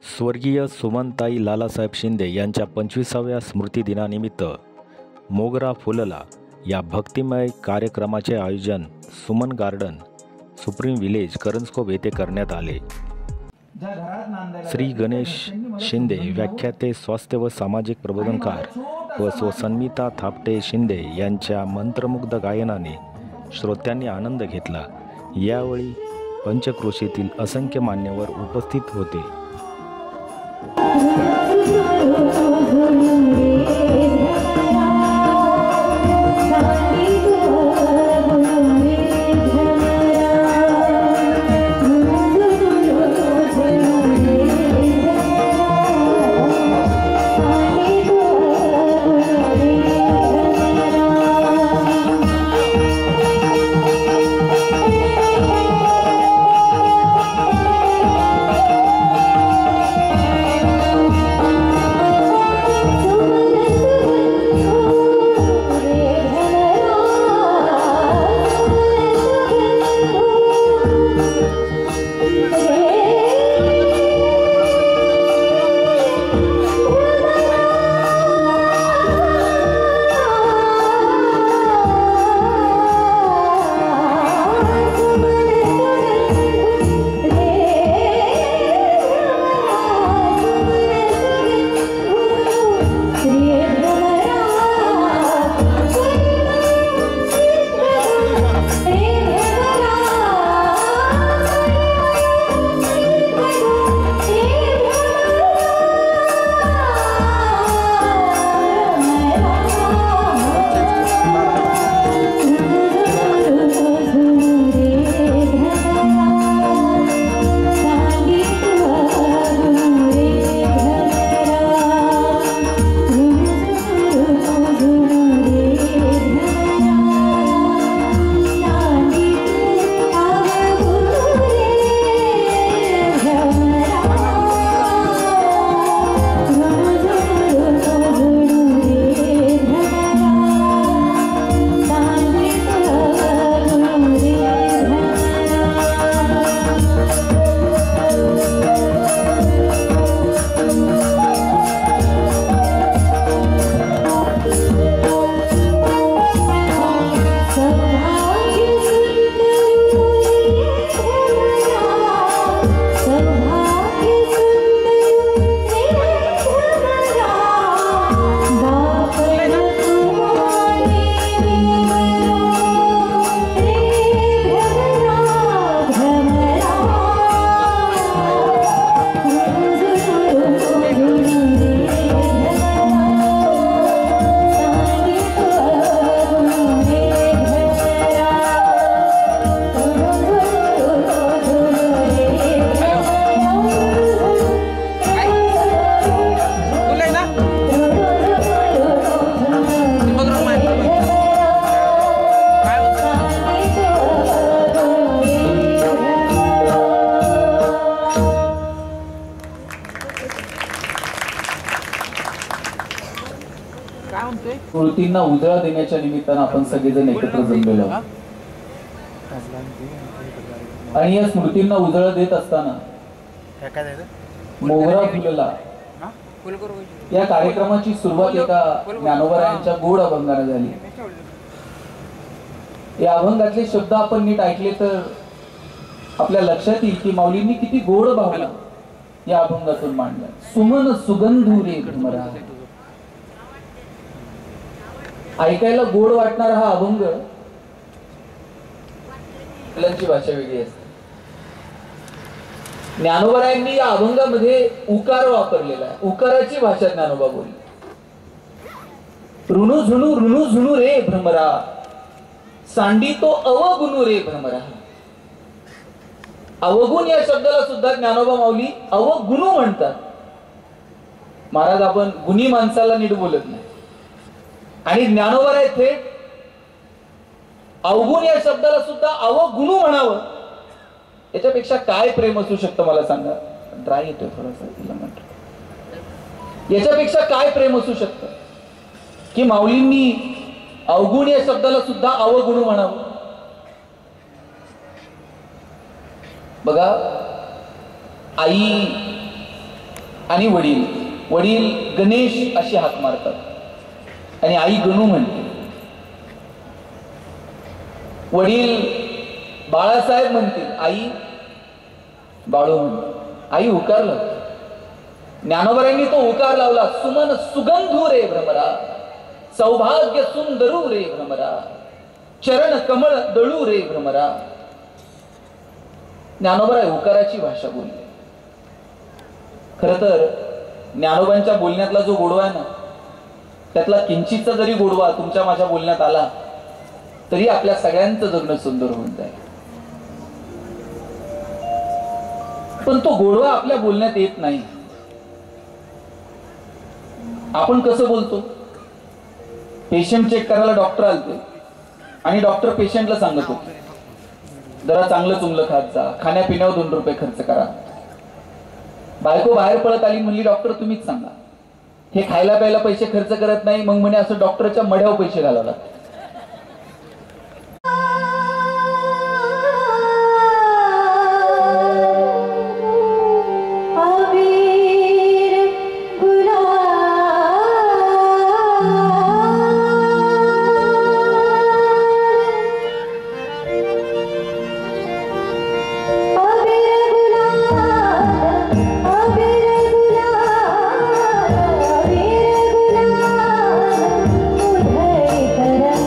स्वर्गीय सुमनताई लालासाहेब शिंदे यांच्या 25व्या स्मृतिदिनानिमित्त मोगरा फुलला या भक्तिमय कार्यक्रमाचे आयोजन सुमन गार्डन सुप्रीम विलेज करंजकोप येथे करण्यात आले। श्री गणेश शिंदे व्याख्याते स्वास्थ्य व सामाजिक प्रबोधनकार व सन्मिता थापटे शिंदे यांच्या मंत्रमुग्ध गायनाने श्रोत्यांनी आनंद घेतला। यावेळी पंचक्रोशीतील असंख्य मान्यवर उपस्थित होते। स्मृतींना उजाळा देण्याच्या निमित्तानं आपण सगळेजण एकत्र जमलेलो आहोत आणि या स्मृतींना उजाळा देत असताना मोगरा फुलला या कार्यक्रमाची सुरुवात एका ज्ञानोबरायांच्या गोड अभंगाने झाली। या अभंगातले शब्द आपण नीट ऐकले तर आपल्या लक्षात येईल की माऊलींनी किती गोड भावना या अभंगातून मांडल्या। सुमन सुगंधू रे भ्रमरा, ऐकायला गोड वाटणारा हा अभंग मुलांची भाषा वेगळी असते। ज्ञानोबरायांनी या अभंगामध्ये उकार वापरलेला आहे। उकाराची भाषा ज्ञानोबा बोलली। ऋणू झुणू रे भ्रमरा, सांडी तो अवगुणू रे भ्रमरा। अवगुण या शब्दाला सुद्धा ज्ञानोबा माऊली अवगुणू म्हणतात। महाराज आपण गुणी माणसाला नीट बोलत नाही आणि ज्ञानोबा थेट अवगुण या शब्दाला सुद्धा अवगुणू म्हणावं, याच्यापेक्षा काय प्रेम असू शकतं मला सांगा। ड्राय येतोय थोडासा तिला म्हणतो, याच्यापेक्षा काय प्रेम असू शकतं की माऊलींनी अवगुण या शब्दाला सुद्धा अवगुणू म्हणावं। बघा, आई आणि वडील वडील गणेश अशी हाक मारतात आणि आई गणू म्हणते. वडील बाळासाहेब म्हणतील, आई बाळू म्हणते. आई उकार लावते. ज्ञानोबरांनी तो उकार लावला, सुमन सुगंधू रे भ्रमरा, सौभाग्य सुंदरू रे भ्रमरा, चरण कमळ दळू रे भ्रमरा. ज्ञानोबा उकाराची भाषा बोलली. खर तर ज्ञानोबांच्या बोलण्यातला जो गोडवा आहे ना, त्यातला किंचितचा जरी गोडवा तुमच्या माझ्या बोलण्यात आला तरी आपल्या सगळ्यांचं जगणं सुंदर होऊन जाईल. पण तो गोडवा आपल्या बोलण्यात येत नाही. आपण कसं बोलतो? पेशंट चेक करायला डॉक्टर आलते आणि डॉक्टर पेशंटला सांगत होते, जरा चांगलं चुंगलं खात जा, खाण्यापिण्यावर 2 रुपये खर्च करा. बायको बाहेर पळत आली, म्हणली डॉक्टर तुम्हीच सांगा, हे खायला प्यायला पैसे खर्च करत नाही. मग म्हणे असं डॉक्टरच्या मढ्यावर पैसे घालावं लागतात. करा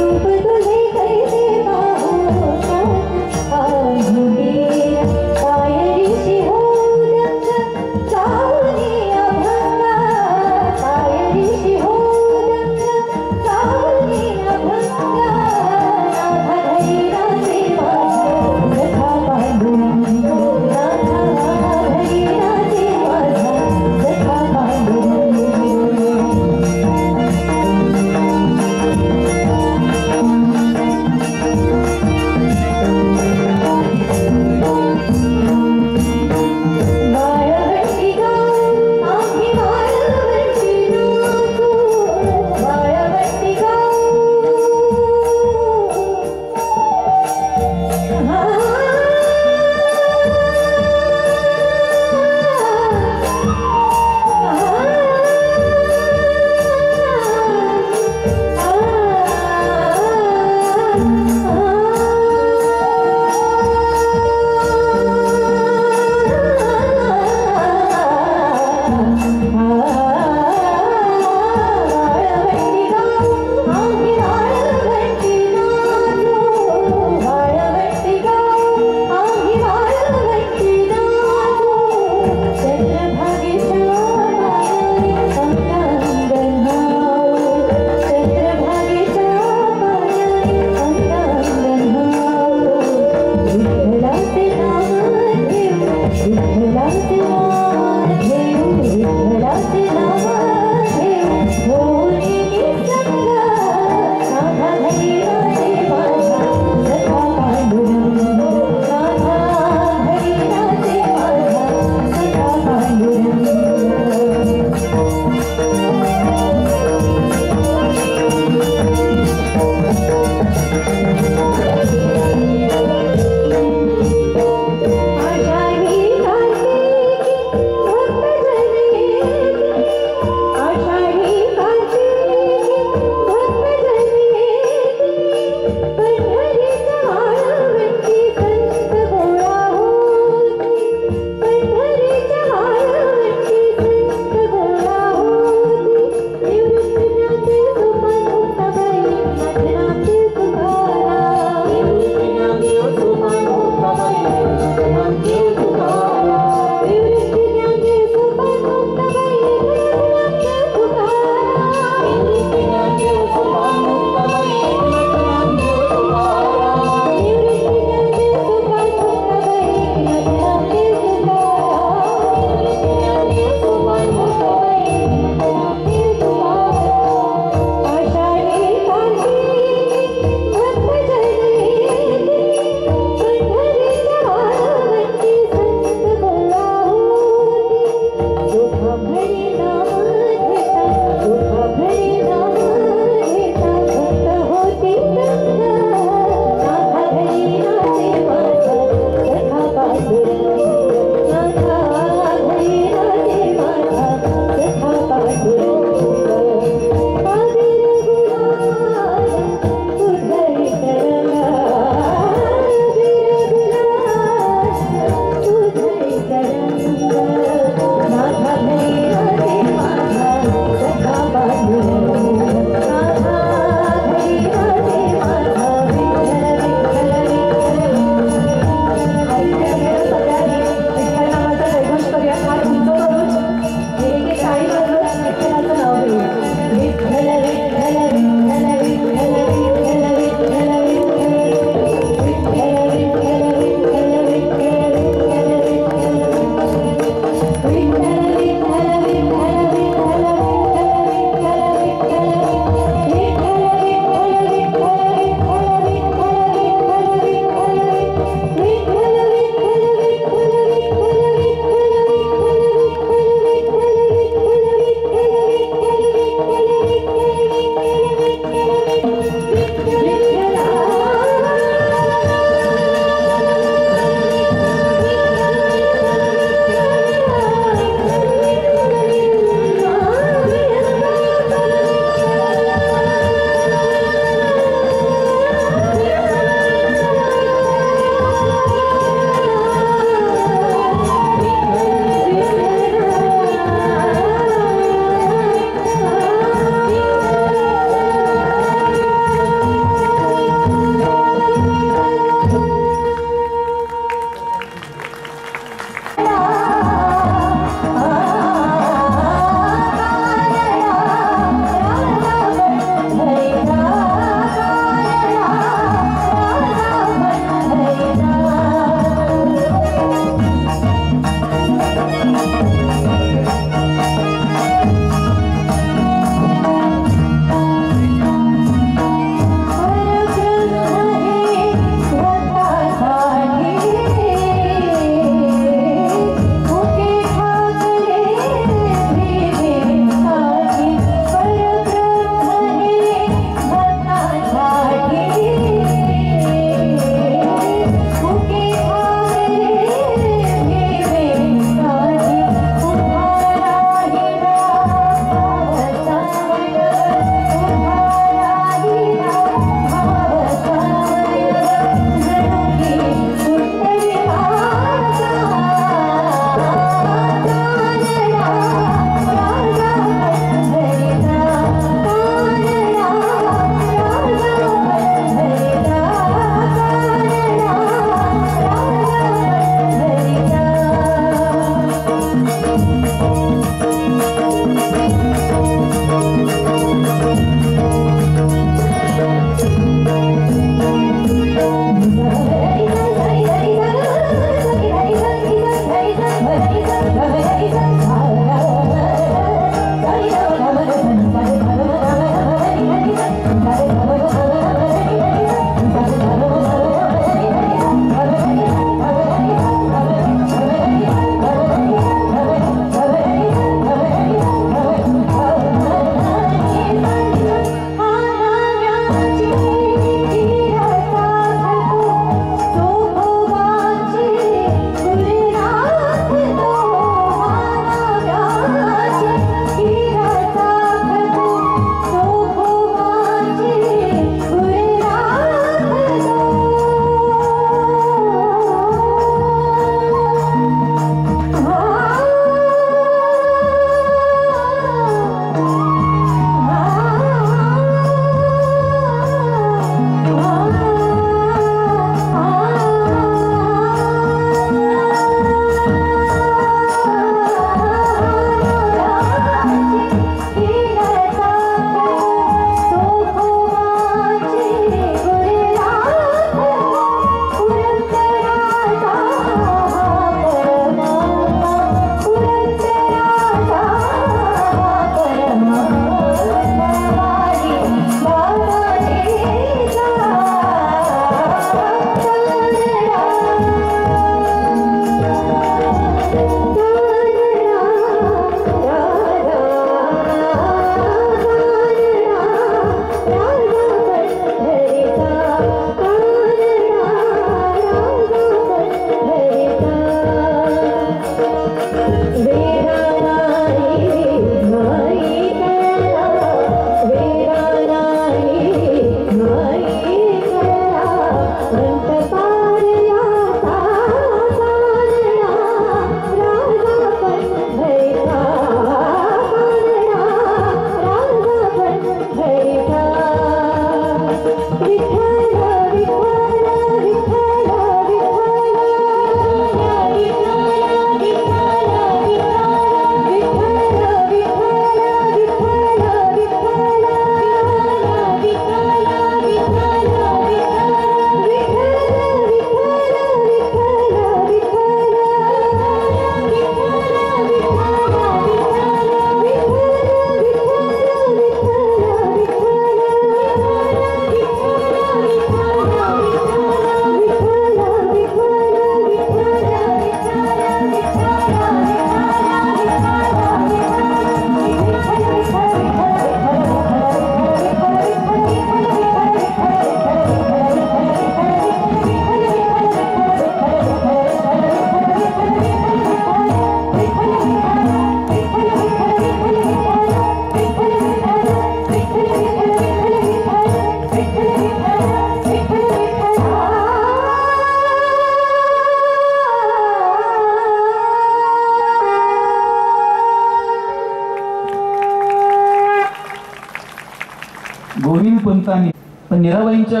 पंतांनी. पण मीराबाईंच्या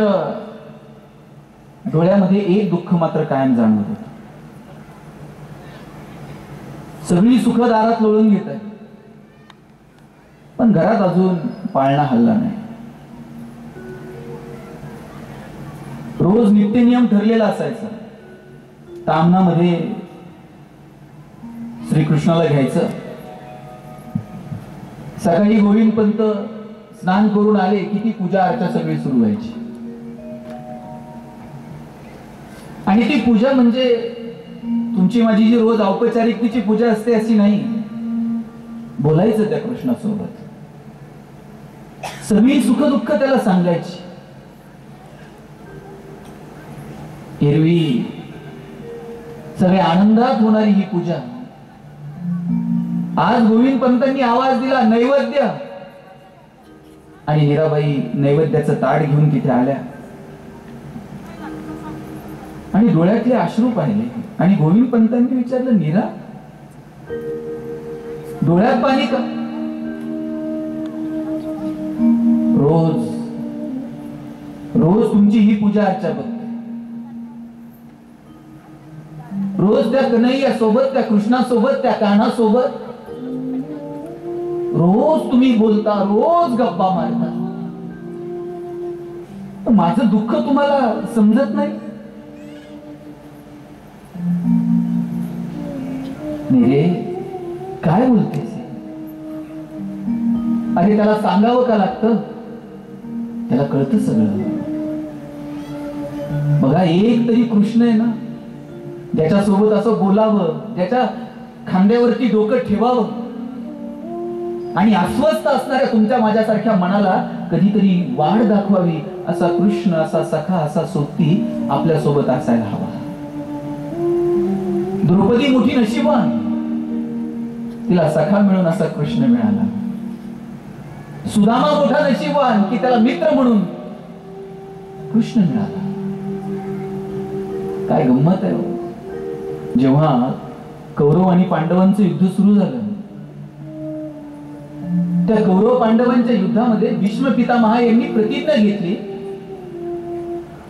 डोळ्यामध्ये एक दुःख मात्र कायम जाणवत होतं. सगळी सुख दारात लोळून घेत आहे, पण घरात अजून पाळणा हल्ला नाही. रोज नित्यनियम ठरलेला असायचा. तामनामध्ये श्रीकृष्णाला घ्यायचं. सकाळी गोविंद पंत स्नान करून आले की ती पूजा अर्चा सगळी सुरू व्हायची. आणि ती पूजा म्हणजे तुमची माझी जी रोज औपचारिकतेची पूजा असते अशी नाही. बोलायचं त्या कृष्णासोबत, सगळी सुख दुःख त्याला सांगायची. एरवी सगळे आनंदात होणारी ही पूजा, आज गोविंद पंतांनी आवाज दिला नैवेद्य, आणि मीराबाई नैवेद्याचं ताट घेऊन तिथे आल्या आणि डोळ्यातले अश्रू पाहिले. आणि गोविंद पंतांनी विचारलं, मीरा डोळ्यात पाणी का? रोज रोज तुमची ही पूजा अर्चा बघ, रोज त्या कन्हैया सोबत, त्या कृष्णासोबत, त्या कान्हासोबत रोज तुम्ही बोलता, रोज गप्पा मारता. माझं दुःख तुम्हाला समजत नाही? रे काय बोलतेस? अरे त्याला सांगावं का लागतं? त्याला कळतं सगळं. बघा, एक तरी कृष्ण आहे ना ज्याच्यासोबत असं बोलावं, ज्याच्या खांद्यावरती डोकं ठेवावं, आणि अस्वस्थ असणाऱ्या तुमच्या माझ्यासारख्या मनाला कधीतरी वाढ दाखवावी. असा कृष्ण, असा सखा, असा सोबती आपल्या सोबत असायला हवा. द्रौपदी मोठी नशिबान, तिला सखा मिळून असा कृष्ण मिळाला. सुदामा मोठा नशिबान की त्याला मित्र म्हणून कृष्ण मिळाला. काय गंमत आहे. जेव्हा कौरव आणि पांडवांचं युद्ध सुरू झालं, त्या कौरव पांडवांच्या युद्धामध्ये भीष्म पितामह यांनी प्रतिज्ञा घेतली,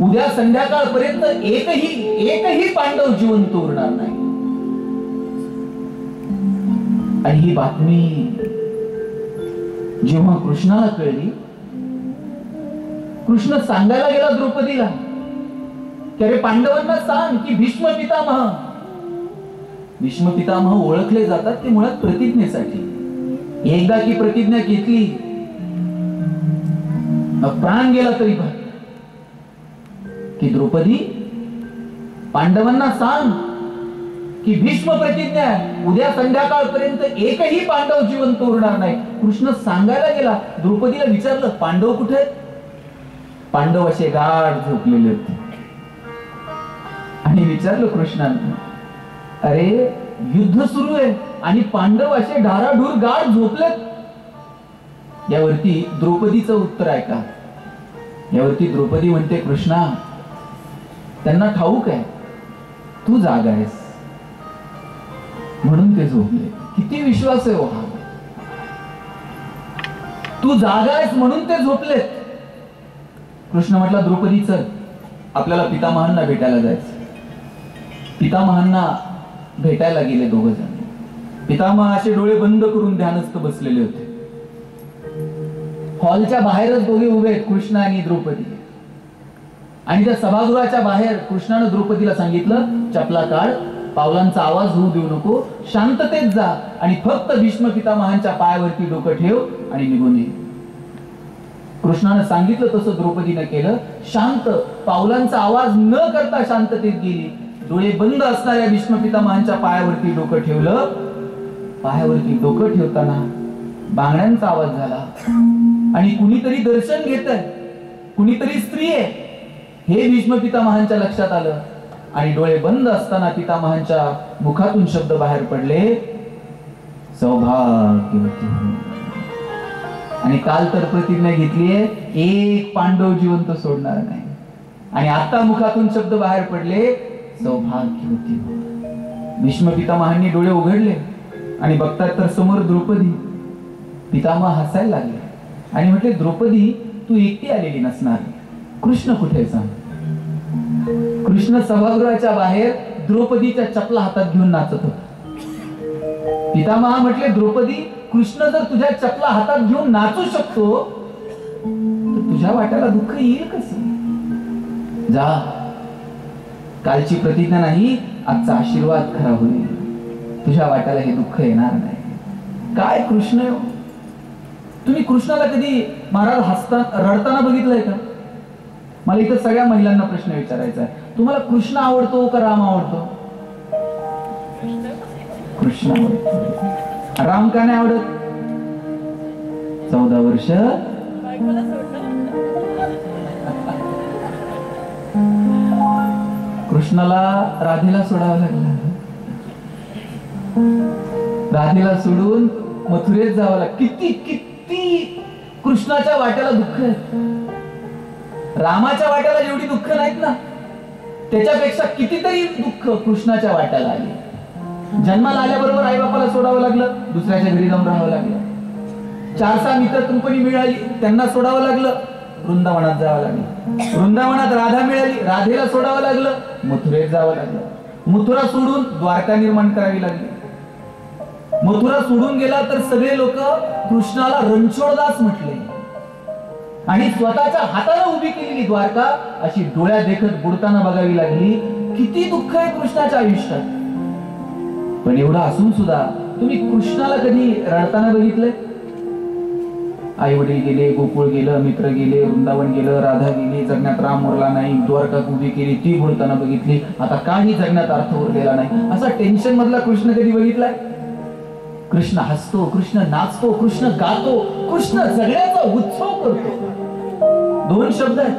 उद्या संध्याकाळपर्यंत एकही पांडव जिवंत उरणार नाही. आणि ही बातमी जेव्हा कृष्णाला कळली, कृष्ण सांगायला गेला द्रौपदीला की अरे पांडवांना सांग की भीष्म पितामह ओळखले जातात ते मुळात प्रतिज्ञेसाठी. एकदा की प्रतिज्ञा घेतली, प्राण गेला तरी भर की द्रौपदी पांडवांना सांग की भीष्म प्रतिज्ञा, उद्या संध्याकाळपर्यंत एकही पांडव जिवंत उरणार नाही. कृष्ण सांगायला गेला, द्रौपदीला विचारलं पांडव कुठे? पांडव असे गाढ झोपलेले होते. आणि विचारलं कृष्णाने, अरे युद्ध सुरू आहे आणि पांडव असे ढाराढूर गाढ झोपलेत? यावरती द्रौपदीचं उत्तर ऐका. यावरती द्रौपदी म्हणते, कृष्णा त्यांना ठाऊक आहे तू जागा आहेस म्हणून ते झोपले. किती विश्वास आहे हा. तू जागा आहेस म्हणून ते झोपलेत. कृष्ण म्हटला, द्रौपदी चल आपल्याला पितामहांना भेटायला जायचं. पितामहांना भेटायला गेले दोघ जण. पितामह असे डोळे बंद करून ध्यानस्थ बसलेले होते. हॉलच्या बाहेरच दोघे उभे आहेत, कृष्ण आणि द्रौपदी. आणि त्या सभागृहाच्या बाहेर कृष्णाने द्रौपदीला सांगितलं, चपला काढ, पावलांचा आवाज होऊ देऊ नको, शांततेत जा आणि फक्त भीष्म पितामहांच्या पायावरती डोकं ठेव आणि निघून ये. कृष्णाने सांगितलं तसं द्रौपदीने केलं. शांत, पावलांचा आवाज न करता शांततेत गेली. डोळे बंद असणाऱ्या भीष्म पितामहांच्या पायावरती डोकं ठेवलं. पायावरती डोकं ठेवताना बांगड्यांचा आवाज झाला आणि कुणीतरी दर्शन घेतंय, कुणीतरी स्त्री आहे हे भीष्म पितामहांच्या लक्षात आलं. आणि डोळे बंद असताना पितामहांच्या मुखातून शब्द बाहेर पडले, सौभाग्यवती. आणि काल तर प्रतिज्ञा घेतलीये एक पांडव जिवंत सोडणार नाही, आणि आता मुखातून शब्द बाहेर पडले, सौभाग्यवती. भीष्म पितामहांनी डोळे उघडले आणि बघतात तर समोर द्रौपदी. पितामह हसायला लागले आणि म्हटले, द्रौपदी तू एकटी आलेली नसणार. कृष्ण कुठे सांग? कृष्ण सभागृहाच्या बाहेर द्रौपदीच्या चपला हातात घेऊन नाचत होता. पितामहा म्हटले, द्रौपदी, कृष्ण जर तुझ्या चपला हातात घेऊन नाचू शकतो तर तुझ्या वाट्याला दुःख येईल कसं? जा, कालची प्रतिज्ञा नाही, आजचा आशीर्वाद खरा होईल. तुझ्या वाट्याला हे दुःख येणार नाही. काय कृष्ण आहे? तुम्ही कृष्णाला कधी महाराज रडताना बघितलंय का? मला इथं सगळ्या महिलांना प्रश्न विचारायचा आहे. तुम्हाला कृष्ण आवडतो का राम आवडतो? कृष्ण आवडतो. राम का नाही आवडत? 14 वर्ष कृष्णाला राधेला सोडावं लागलं. राधेला सोडून मथुरेत जावं लागलं. किती किती कृष्णाच्या वाट्याला दुःख आहे. रामाच्या वाट्याला जेवढी दुःख नाहीत ना, त्याच्यापेक्षा कितीतरी दुःख कृष्णाच्या वाट्याला आली. जन्माला आल्याबरोबर आई बापाला सोडावं लागलं, दुसऱ्याच्या घरी जाऊन राहावं लागलं. 4-6 मित्र कंपनी मिळाली, त्यांना सोडावं लागलं, वृंदावनात जावं लागलं. वृंदावनात राधा मिळाली, राधेला सोडावं लागलं, मथुरेत जावं लागलं. मथुरा सोडून द्वारका निर्माण करावी लागली. मथुरा सोडून गेला तर सगळे लोक कृष्णाला रणछोडदास म्हटले आणि स्वतःच्या हाताने उभी केलेली द्वारका अशी डोळ्या देखत बुडताना बघावी लागली. किती दुःख आहे कृष्णाच्या आयुष्यात. पण एवढं असून सुद्धा तुम्ही कृष्णाला कधी रडताना बघितलंय? आई वडील गेले, गोकुळ गेलं, मित्र गेले, वृंदावन गेलं, राधा गेली, जगण्यात राम उरला नाही, द्वारका उभी केली, ती बोलताना बघितली, आता काही जगण्यात अर्थ उरलेला नाही, असा टेन्शन मधला कृष्ण कधी बघितलाय? कृष्ण हसतो, कृष्ण नाचतो, कृष्ण गातो, कृष्ण जगण्याचा उत्सव करतो. 2 शब्द आहेत,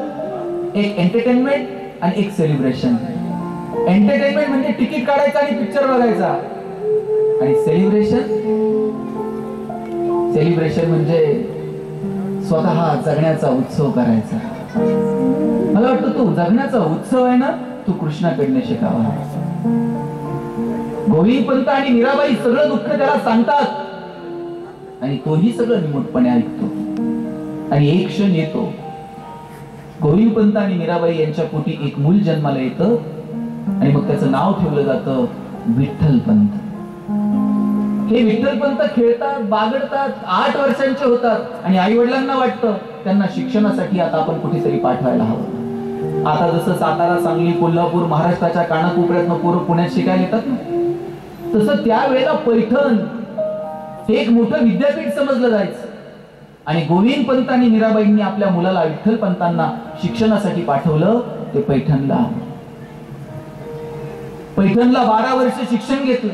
एक एंटरटेनमेंट आणि एक सेलिब्रेशन. एंटरटेनमेंट म्हणजे तिकीट काढायचं आणि पिक्चर बघायचा, आणि सेलिब्रेशन म्हणजे स्वतः जगण्याचा उत्सव करायचा. मला वाटतं तो जगण्याचा उत्सव आहे ना, तो कृष्णाकडनं शिकावा. गोविंद पंत आणि मीराबाई सगळं दुःख त्याला सांगतात आणि तोही सगळं निमूटपणे ऐकतो. आणि एक क्षण येतो, गोविंद पंत आणि मीराबाई यांच्या पोटी एक मूल जन्माला येतं आणि मग त्याचं नाव ठेवलं जातं विठ्ठल पंत. हे विठ्ठल पंत खेळतात, बागडतात, 8 वर्षांचे होतात आणि आई वडिलांना वाटतं त्यांना शिक्षणासाठी आता आपण कुठेतरी पाठवायला हवं. आता जसं सातारा, सांगली, कोल्हापूर, महाराष्ट्राच्या कानाकोपऱ्यातनं पोरं पुण्यात शिकायला येतात ना, तसं त्यावेळेला पैठण हे एक मोठं विद्यापीठ समजलं जायचं. आणि गोविंद पंत आणि मीराबाईंनी आपल्या मुलाला विठ्ठल पंतांना शिक्षणासाठी पाठवलं. ते पैठणला 12 वर्ष शिक्षण घेतलं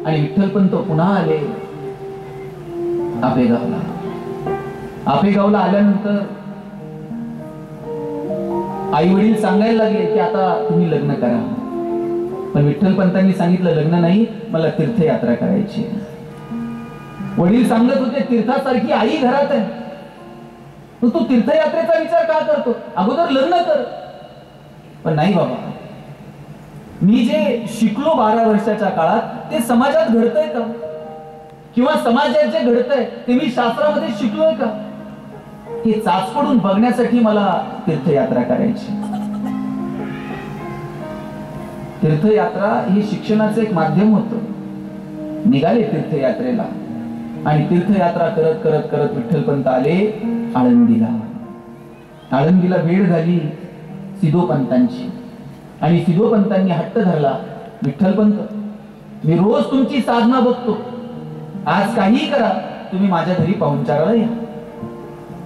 आणि विठ्ठल पंत पुन्हा आले आपेगावला. आपेगावला आल्यानंतर आई वडील सांगायला लागले की आता तुम्ही लग्न करा. पण विठ्ठल पंतांनी सांगितलं लग्न नाही, मला तीर्थयात्रा करायची. वडील सांगत होते तीर्थासारखी आई घरात आहे, तू तीर्थयात्रेचा विचार का करतो? अगोदर लग्न कर. पण नाही बाबा, मी जे शिकलो 12 वर्षाच्या काळात ते समाजात घडतंय का? किंवा समाजात जे घडतंय ते मी शास्त्रामध्ये शिकलोय का? हे चाचपडून बघण्यासाठी मला तीर्थयात्रा करायची. तीर्थयात्रा हे शिक्षणाचं एक माध्यम होतं. निघाले तीर्थयात्रेला आणि तीर्थयात्रा करत करत करत विठ्ठलपंत आले आळंदीला. आळंदीला भेट झाली सिद्धोपंतांची आणि सिद्धोपंतांनी हट्ट धरला, विठ्ठलपंत मी रोज तुमची साधना बघतो, आज काही करा, तुम्ही माझ्या घरी पाहुणचाराला या.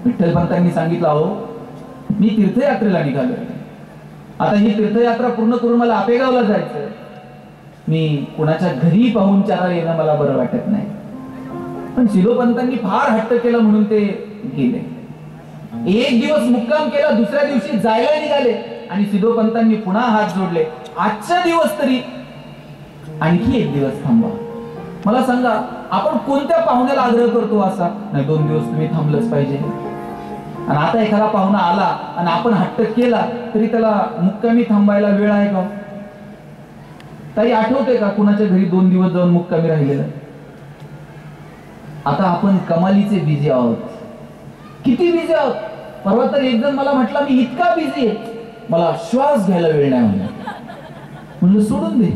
विठ्ठलपंतांनी सांगितलं, हो मी तीर्थयात्रेला निघालोय, आता ही तीर्थयात्रा पूर्ण करून मला आपेगावला जायचं, मी कुणाच्या घरी पाहुणचाराला येणं मला बरं वाटत नाही. पण सिद्धोपंतांनी फार हट्ट केला म्हणून ते गेले. एक दिवस मुक्काम केला, दुसऱ्या दिवशी जायला निघाले आणि सिद्धोपंतांनी पुन्हा हात जोडले, आजचा दिवस तरी आणखी एक दिवस थांबा. मला सांगा, आपण कोणत्या पाहुण्याला आग्रह करतो असा? नाही 2 दिवस तुम्ही थांबलंच पाहिजे. आणि आता एखादा पाहुणा आला आणि आपण हट्ट केला तरी त्याला मुक्कामी थांबायला वेळ आहे का? ताई आठवते का कुणाच्या घरी 2 दिवस जाऊन मुक्कामी राहिलेलं? आता आपण कमालीचे बिझी आहोत. किती बिझी आहोत. परवा तर एक जण मला म्हटला मी इतका बिझी आहे मला श्वास घ्यायला वेळ नाही म्हणलं. म्हणलं सोडून दे,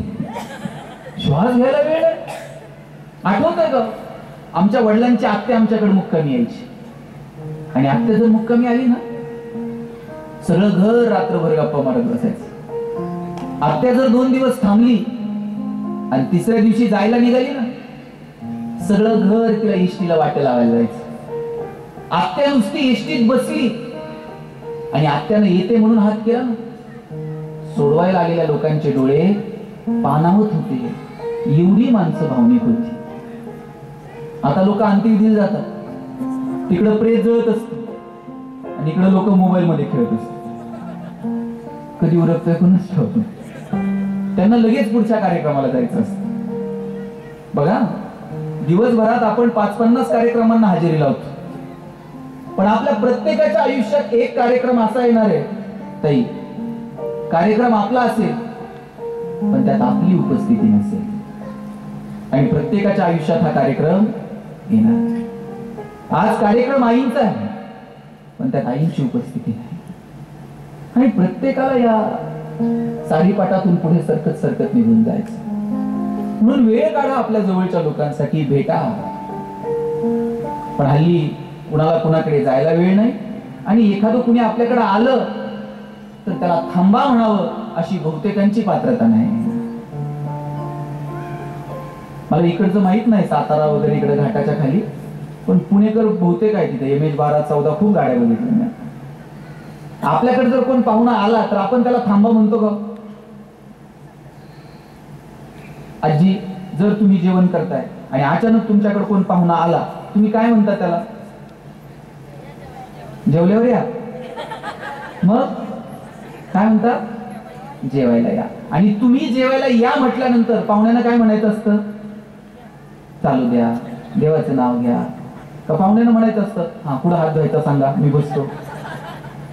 श्वास घ्यायला वेळ नाही. आठवत आहे का आमच्या वडिलांची आत्या आमच्याकडे मुक्कामी यायची आणि आत्या जर मुक्कामी आली ना सगळं घर रात्रभर गप्पा मारत बसायचं. आत्या जर 2 दिवस थांबली आणि तिसऱ्या दिवशी जायला निघाली ना सगळं घर तिला इष्टीला वाटे लावायला जायचं. आत्या नुसती इष्टीत बसली आणि आत्यानं येते म्हणून हात केला ना सोडवायला आलेल्या लोकांचे डोळे पाणावत होते. एवढी माणसं भावनिक होती. आता लोक अंत्यविधीला जातात, तिकडं प्रेत जळत असत आणि इकडे लोक मोबाईल मध्ये खेळत असतात. कधी उरकतोय कोणच ठेवतो. त्यांना लगेच पुढच्या कार्यक्रमाला जायचं असतं. बघा दिवसभरात आपण 50-50 कार्यक्रमांना हजेरी लावतो, पण आपल्या प्रत्येकाच्या आयुष्यात एक कार्यक्रम असा येणार आहे ताई, कार्यक्रम आपला असेल पण त्यात आपली उपस्थिती नसेल आणि प्रत्येकाच्या आयुष्यात हा कार्यक्रम येणार. आज कार्यक्रम आईंचा आहे पण त्यात आईंची उपस्थिती नाही आणि प्रत्येकाला या सारीपाटातून पुढे सरकत सरकत निघून जायचं. म्हणून वेळ काढा आपल्या जवळच्या लोकांसाठी, भेटा. पण हल्ली कुणाला कुणाकडे जायला वेळ नाही आणि एखादं कुणी आपल्याकडे आलं तर त्याला थांबा म्हणावं अशी बहुतेकांची पात्रता नाही. मला इकडचं माहित नाही सातारा वगैरे इकडे घाटाच्या खाली, पण पुणेकर बहुतेक आहे तिथे MH12-14 खूप गाड्या बघितल्या. आपल्याकडे जर कोण पाहुणा आला तर आपण त्याला थांबा म्हणतो का? आजी जर तुम्ही जेवण करताय आणि अचानक तुमच्याकडे कोण पाहुणा आला तुम्ही काय म्हणता त्याला? जेवल्यावर या. मग काय म्हणता? जेवायला या. आणि तुम्ही जेवायला या म्हटल्यानंतर पाहुण्यांना काय म्हणायचं असतं? चालू द्या, देवाचं नाव घ्या. का पाहुण्यांना म्हणायचं असतं हा पुढे हात धुवायचा सांगा मी बसतो.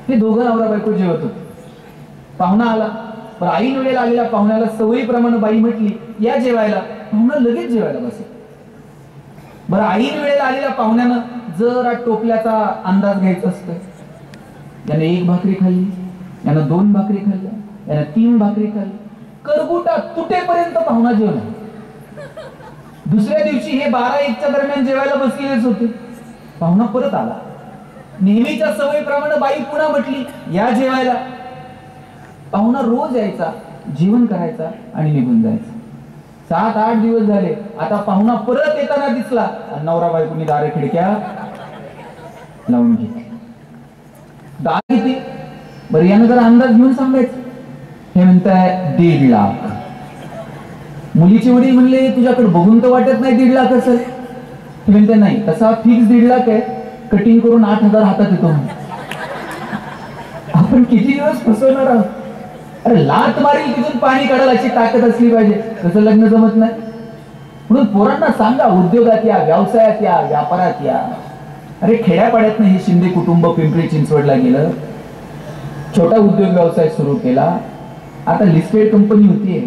ते दोघं नवरा बायको जेवत होते. पाहुणा आला, पण ऐन वेळेला आलेल्या पाहुण्याला सवयीप्रमाणे बाई म्हटली या जेवायला, पाहुणा लगेच जेवायला बसे. बरं ऐन वेळेला आलेल्या पाहुण्यानं जरा टोपल्याचा अंदाज घ्यायचा असतो. याने 1 भाकरी खाल्ली, यानं 2 भाकरी खाल्ल्या, यानं 3 भाकरी खाल्ली, करगुटा तुटेपर्यंत पाहुणा जेवला. दुसऱ्या दिवशी हे 12-1च्या दरम्यान जेवायला बसलेलेच होते. पाहुणा परत आला. नेहमीच्या सवयीप्रमाणे बाई पुन्हा म्हटली या जेवायला. पाहुणा रोज यायचा, जेवण करायचा आणि निघून जायचा. 7-8 दिवस झाले. आता पाहुणा परत येताना दिसला आणि नवरा बायकोनी दारे खिडक्या लावून घेतली. दार किती? बरं यानं जरा अंदाज घेऊन सांगायचं. हे म्हणताय 1.5 लाख. मुलीचे वडील म्हणले तुझ्याकडे बघून तर वाटत नाही 1.5 लाख असेल. ते म्हणते नाही तसा फिक्स 1.5 लाख आहे, कटिंग करून 8,000 हातात येतो. आपण किती दिवस फसवणार आहोत? अरे लात मारील तिथून पाणी काढायला अशी ताकद असली पाहिजे. तसं लग्न जमत नाही. म्हणून पोरांना सांगा उद्योगात या, व्यवसायात या, व्यापारात या. अरे खेड्यापाड्यात हे शिंदे कुटुंब पिंपरी चिंचवडला गेलं, छोटा उद्योग व्यवसाय सुरू केला. आता लिस्टेड कंपनी होती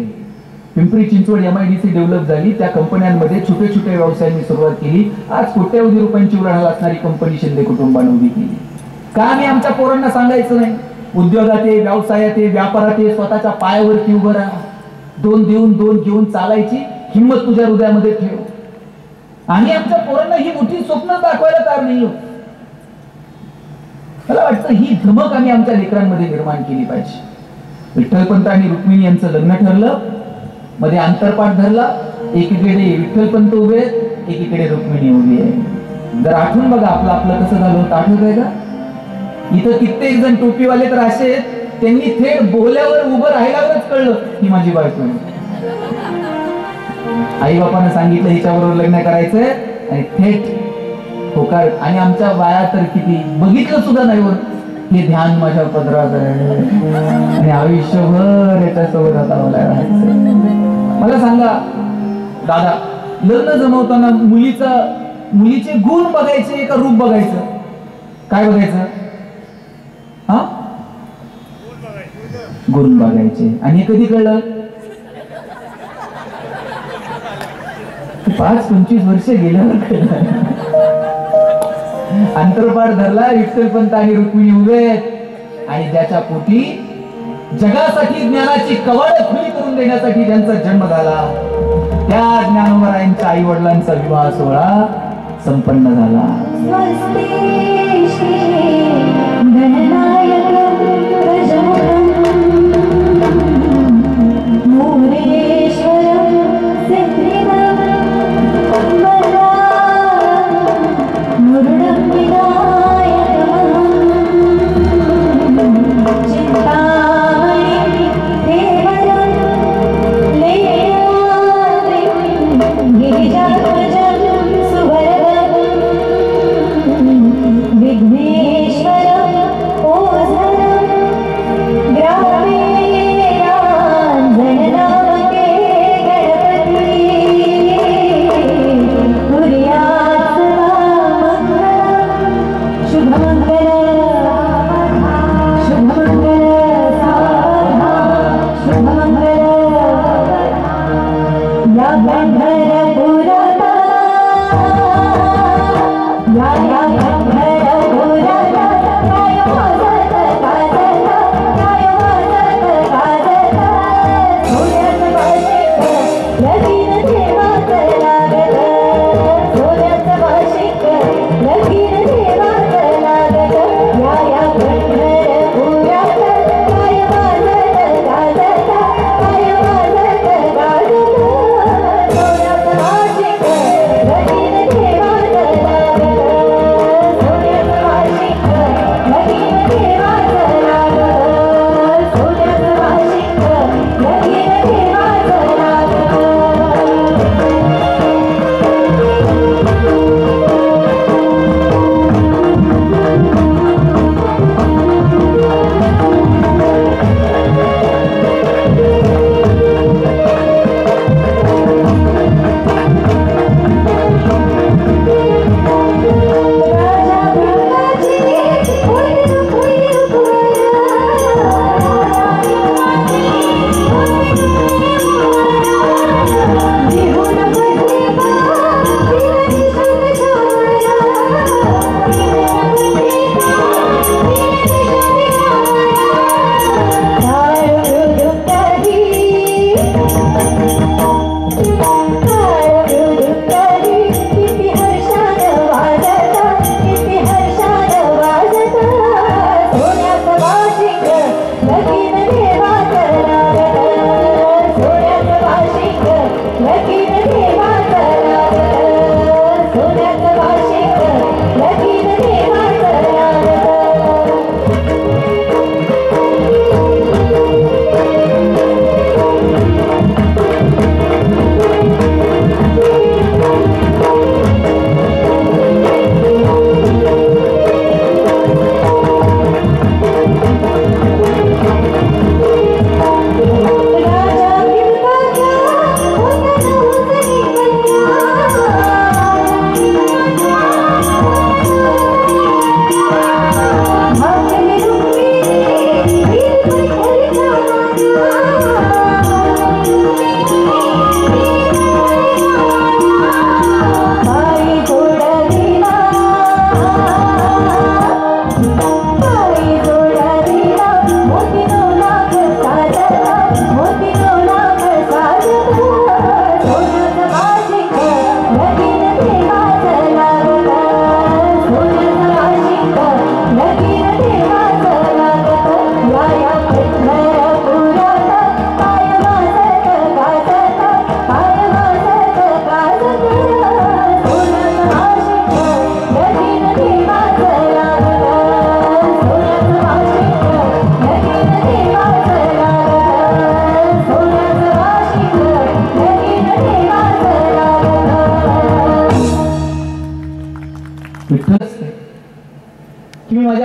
पिंपरी चिंचवड MIDC डेव्हलप झाली. त्या कंपन्यांमध्ये छोटे छोटे व्यवसायांनी सुरुवात केली. आज कोट्यवधी रुपयांची उलाढाल असणारी कंपनी शिंदे कुटुंबाने उभी केली. का आम्ही आमच्या पोरांना सांगायचं नाही उद्योगात ये, व्यवसायात ये, व्यापारात ये, स्वतःच्या पायावरती उभं राहा. 2 देऊन 2 घेऊन चालायची हिंमत तुझ्या हृदयामध्ये ठेव. आम्ही आमच्या पोरांना ही मोठी स्वप्न दाखवायला तयार नाही. मला वाटतं ही धमक आम्ही आमच्या लेकरांमध्ये निर्माण केली पाहिजे. विठ्ठलपंत आणि रुक्मिणी यांचं लग्न ठरलं, मध्ये अंतरपाठ धरला. एकीकडे विठ्ठलपंत उभे आहेत, एकीकडे रुक्मिणी उभी आहे. जर आठवून बघा आपलं आपलं कसं झालं होतं, आठवत आहे का? इथं कित्येक जण टोपीवाले तर असे आहेत, त्यांनी थेट बोल्यावर उभं राहिल्यावरच कळलं ही माझी बायको. आई बापानं सांगितलं हिच्याबरोबर लग्न करायचंय आणि थेट होकार. आणि आमच्या बाया तर किती बघितलं सुद्धा नाही वर हे ध्यान माझ्या पदरात आहे आणि आयुष्यभर याच्यासोबत आता मला सांगा दादा, लग्न जमवताना मुलीचे गुण बघायचे का रूप बघायचं? काय बघायचं? हा गुण बघायचे. आणि हे कधी कळलं? 5-25 वर्ष गेल्यावर कळलं. अंतरपाठ धरला विठ्ठलपंत आणि रुक्मिणी उभे आहेत आणि ज्याच्या पोटी जगासाठी ज्ञानाची कवाड खुली करून देण्यासाठी ज्यांचा जन्म झाला त्या ज्ञानोबरायांच्या आई वडिलांचा विवाह सोहळा संपन्न झाला.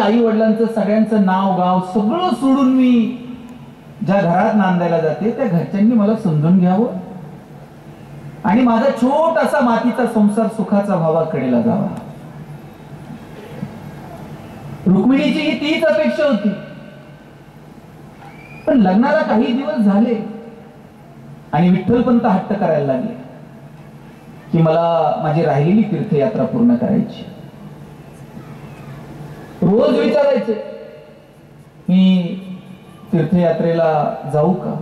आई वडिलांचं सगळ्यांचं नाव गाव सगळं सोडून मी ज्या घरात नांदायला जाते त्या घरच्यांनी मला समजून घ्यावं आणि माझा छोटासा मातीचा संसार सुखाचा व्हावा, कडेला जावा. रुक्मिणीची ही तीच अपेक्षा होती. पण लग्नाला काही दिवस झाले आणि विठ्ठलपंत हट्ट करायला लागले की मला माझी राहिलेली तीर्थयात्रा पूर्ण करायची. रोज विचारायचे मी तीर्थयात्रेला जाऊ का?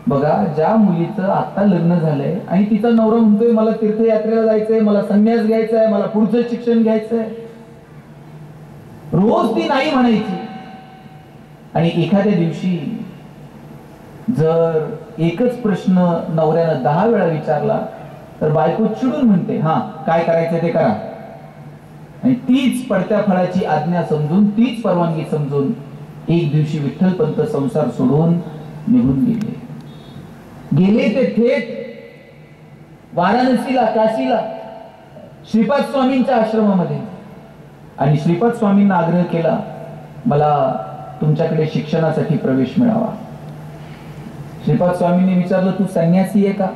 बघा, ज्या मुलीचं आता लग्न झालंय आणि तिचा नवरा म्हणतोय मला तीर्थयात्रेला जायचंय, मला संन्यास घ्यायचा आहे, मला पुढचं शिक्षण घ्यायचंय, रोज ती नाही म्हणायची. आणि एखाद्या दिवशी जर एकच प्रश्न नवऱ्यानं 10 वेळा विचारला तर बायको चिडून म्हणते, हा काय करायचं ते करा. आणि तीच पडत्या फळाची आज्ञा समजून, तीच परवानगी समजून एक दिवशी विठ्ठलपंत संसार सोडून निघून गेले ते थेट वाराणसीला, काशीला, श्रीपाद स्वामींच्या आश्रमामध्ये. आणि श्रीपाद स्वामींना आग्रह केला, मला तुमच्याकडे शिक्षणासाठी प्रवेश मिळावा. श्रीपाद स्वामींनी विचारलं, तू संन्यासी आहे का?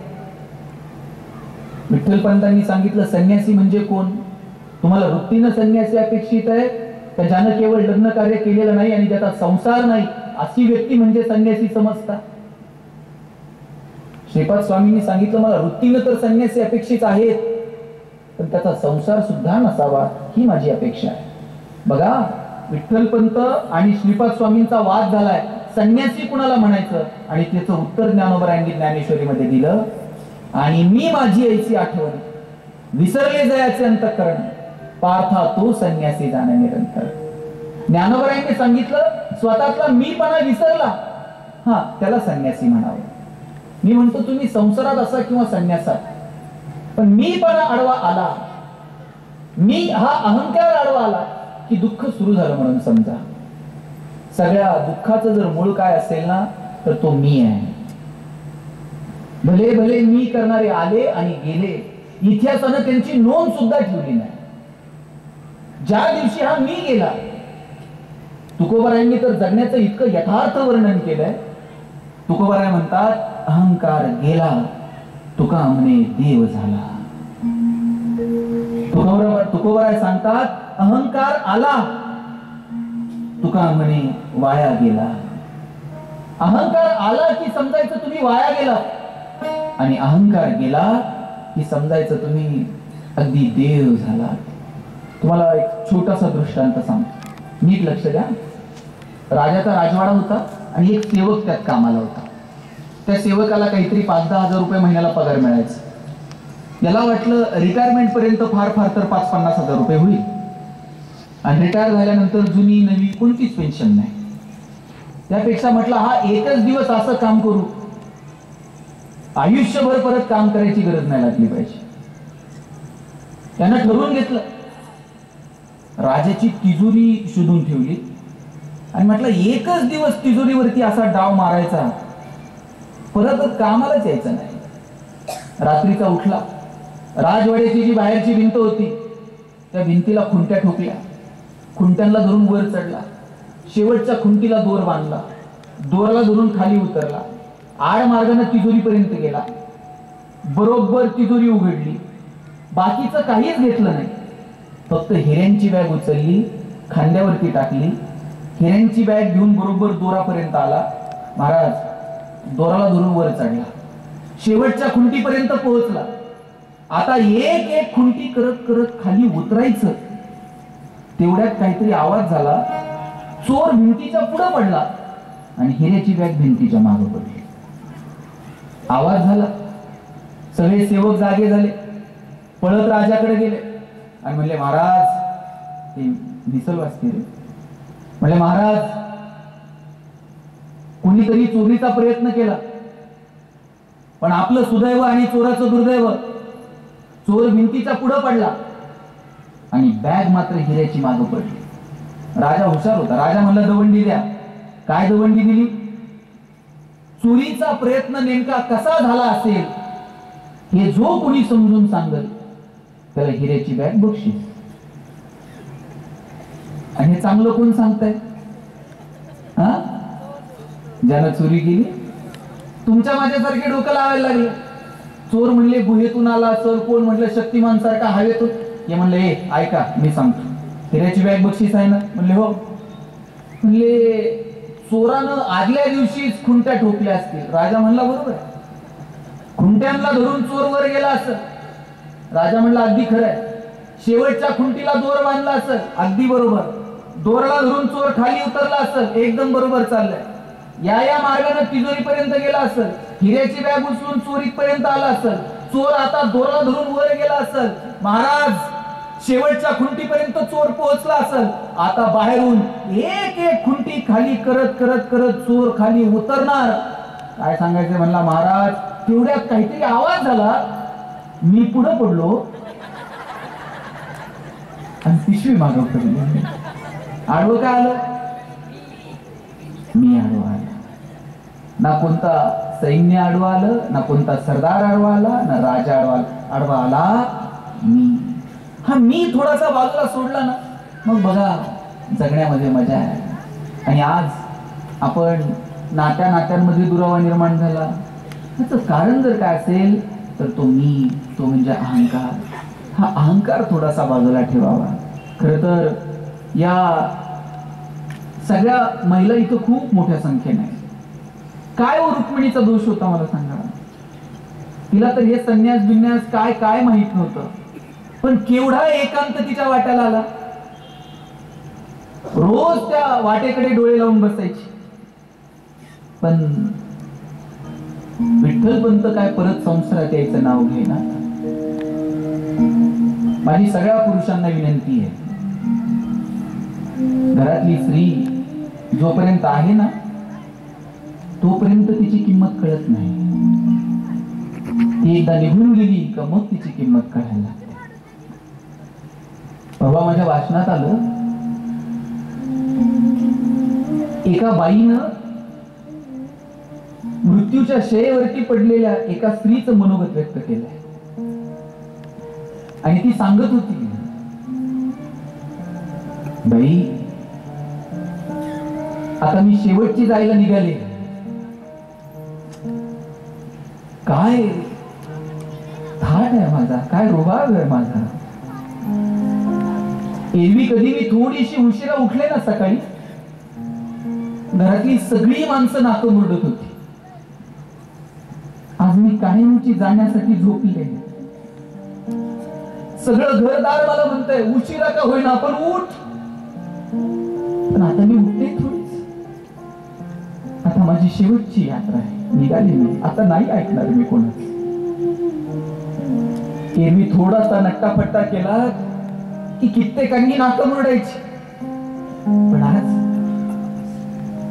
विठ्ठलपंतांनी सांगितलं, संन्यासी म्हणजे कोण? तुम्हाला वृत्तीनं संन्यासी अपेक्षित आहे तर ज्यानं केवळ लग्न कार्य केलेलं नाही आणि ज्याचा संसार नाही अशी व्यक्ती म्हणजे संन्यासी समजता? श्रीपाद स्वामींनी सांगितलं, मला वृत्तीनं तर संन्यासी अपेक्षित आहेत पण त्याचा संसार सुद्धा नसावा ही माझी अपेक्षा आहे. बघा, विठ्ठलपंत आणि श्रीपाद स्वामींचा वाद झालाय, संन्यासी कुणाला म्हणायचं, आणि त्याचं उत्तर ज्ञानोबरायांनी ज्ञानेश्वरीमध्ये दिलं. आणि मी माझी ऐसी आठवण, विसरले जयाचे अंतःकरण, पार्था तो संन्यासी जाणे निरंतर. ज्ञानोबरायांनी सांगितलं, स्वतःतला मीपणा विसरला, हा त्याला संन्यासी म्हणावं. मी म्हणतो तुम्ही संसारात असा किंवा संन्यासात, पण मीपणा आडवा आला, मी हा अहंकार आडवा आला की दुःख सुरू झालं म्हणून समजा. सगळ्या दुःखाचं जर मूळ काय असेल ना तर तो मी आहे. भले भले मी करणारे आले आणि गेले, इतिहासानं त्यांची नोंद सुद्धा ठेवली नाही. ज्या दिवशी हा मी गेला, तुकोबारायांनी तर जगण्याचं इतकं यथार्थ वर्णन केलंय. तुकोबाराय म्हणतात, अहंकार गेला तुका म्हणे देव झाला. तुकोबाराय सांगतात, अहंकार आला तुका म्हणे वाया गेला. अहंकार आला की समजायचं तुम्ही वाया गेला, आणि अहंकार गेला की समजायचं तुम्ही अगदी देव झाला. तुम्हाला एक छोटासा दृष्टांत सांगतो, नीट लक्ष द्या. राजाचा राजवाडा होता आणि एक सेवक त्यात कामाला होता. त्या सेवकाला काहीतरी 5-10 हजार रुपये महिन्याला पगार मिळायचा. याला वाटलं रिटायरमेंट पर्यंत फार फार तर 5-50 हजार रुपये होईल, आणि रिटायर झाल्यानंतर जुनी नवी कोणतीच पेन्शन नाही. त्यापेक्षा म्हटलं हा एकच दिवस असं काम करू, आयुष्यभर परत काम करायची गरज नाही लागली पाहिजे. त्यानं ठरवून घेतलं, राजाची तिजोरी शोधून ठेवली आणि म्हटलं एकच दिवस तिजोरीवरती असा डाव मारायचा, परत कामालाच यायचं नाही. रात्रीचा उठला, राजवाड्याची जी बाहेरची भिंत होती त्या भिंतीला खुंट्या ठोकल्या, खुंट्यांना धरून वर चढला, शेवटच्या खुंटीला दोर बांधला, दोराला धरून खाली उतरला, आड मार्गाने तिजोरीपर्यंत गेला, बरोबर तिजोरी उघडली, बाकीचं काहीच घेतलं नाही, फक्त हिऱ्यांची बॅग उचलली, खांद्यावरती टाकली, हिऱ्यांची बॅग घेऊन बरोबर दोरापर्यंत आला. महाराज दोराला धरून वर चढला, शेवटच्या खुंटीपर्यंत पोहोचला. आता एक एक खुंटी करत करत खाली उतरायचं, तेवढ्यात काहीतरी आवाज झाला. चोर भिंतीच्या पुढे पडला आणि हिऱ्याची बॅग भिंतीच्या मागे पडली. आवाज झाला, सगळे सेवक जागे झाले, पळत राजाकडे गेले आणि म्हणले, महाराज ते दिसल वाचते रे. म्हणले, महाराज कोणीतरी चोरीचा प्रयत्न केला, पण आपलं सुदैव आणि चोराचं दुर्दैव, चोर भिंतीच्या पुढे पडला आणि बॅग मात्र हिऱ्याची मागे पडली. राजा हुशार होता, राजा म्हणला दवंडी द्या. काय दवंडी दिली? चोरीचा प्रयत्न नेमका कसा झाला असेल हे जो कोणी समजून सांगेल त्याला हिऱ्याची बॅग बक्षीस. आणि हे चांगलं कोण सांगताय? हा, ज्यानं चोरी केली. तुमच्या माझ्यासारखे डोकं लावायला लागले. चोर म्हणले गुहेतून आला असेल, कोण म्हटलं शक्तिमान सारखा हवेतून. हे म्हणले, ए ऐका मी सांगतो, हिऱ्याची बॅग बक्षीस आहे ना? म्हणले हो. म्हणले चोरानं आदल्या दिवशीच खुंट्या ठोकल्या असतील. राजा म्हणला बरोबर, खुंट्यांना धरून चोर वर गेला असं. राजा म्हणला अगदी खरं आहे. शेवटच्या खुंटीला दोर बांधला असं, अगदी बरोबर. दोरला धरून चोर खाली उतरला असेल, एकदम बरोबर चाललंय. या मार्गाने तिजोरीपर्यंत गेला असेल, हिऱ्याची बॅग उचलून चोरीपर्यंत आला असेल, चोर आता दोरला धरून वर गेला असेल, महाराज शेवटच्या खुंटीपर्यंत चोर पोहोचला असेल. आता बाहेरून एक एक खुंटी खाली करत करत करत चोर खाली उतरणार. काय सांगायचं म्हणला महाराज, तेवढ्यात काहीतरी आवाज झाला. मी पुढे पडलो आणि पिशवी मागं पडली. आडवं काय आलं? मी आडवं आलो. ना कोणता सैन्य आडवं आलं, ना कोणता सरदार आडवा आला, ना राजा आडवा आला. मी मी थोडासा बाजूला सोडला ना, मग बघा जगण्यामध्ये मजा आहे. आणि आज आपण नात्यांमध्ये दुरावा निर्माण झाला. त्याचं कारण जर काय असेल तर तो मी, तो म्हणजे अहंकार. हा अहंकार थोडासा बाजूला ठेवावा. खरं तर या सगळ्या महिला इथं खूप मोठ्या संख्येने. काय व रुक्मिणीचा दोष होता मला सांगा. तिला तर हे संन्यास बिन्यास काय काय माहित नव्हतं, पण केवढा एकांत तिच्या वाट्याला आला. रोज त्या वाटेकडे डोळे लावून बसायची. पण विठ्ठलपंत काय परत संसारात यायचं नाव घेणार. माझी सगळ्या पुरुषांना विनंती आहे, घरातली स्त्री जोपर्यंत आहे ना तोपर्यंत तिची किंमत कळत नाही. ती एकदा निघून गेली का मग तिची किंमत कळायला लागते. परवा माझ्या वाचनात आलं, एका बाईनं मृत्यूच्या शयेवरती पडलेल्या एका स्त्रीचं मनोगत व्यक्त केलंय. आणि ती सांगत होती, बाई आता मी शेवटची जायला निघाले. काय थाट आहे माझा, काय रुबाब आहे माझा. एरवी कधी मी थोडीशी उशिरा उठले ना सकाळी, घरातली सगळी माणसं नाकं मुरडत होती. आज मी कायमची जाण्यासाठी झोपले. सगळं घरदार मला म्हणतंय उशिरा का होईना पण उठ. पण आता मी उठते थोडीच. आता माझी शेवटची यात्रा आहे, निघाली मी. आता नाही ऐकणार मी कोणाच. एरवी थोडासा नट्टाफट्टा केला की कित्येकांनी नाकं मुरडायची. पण आज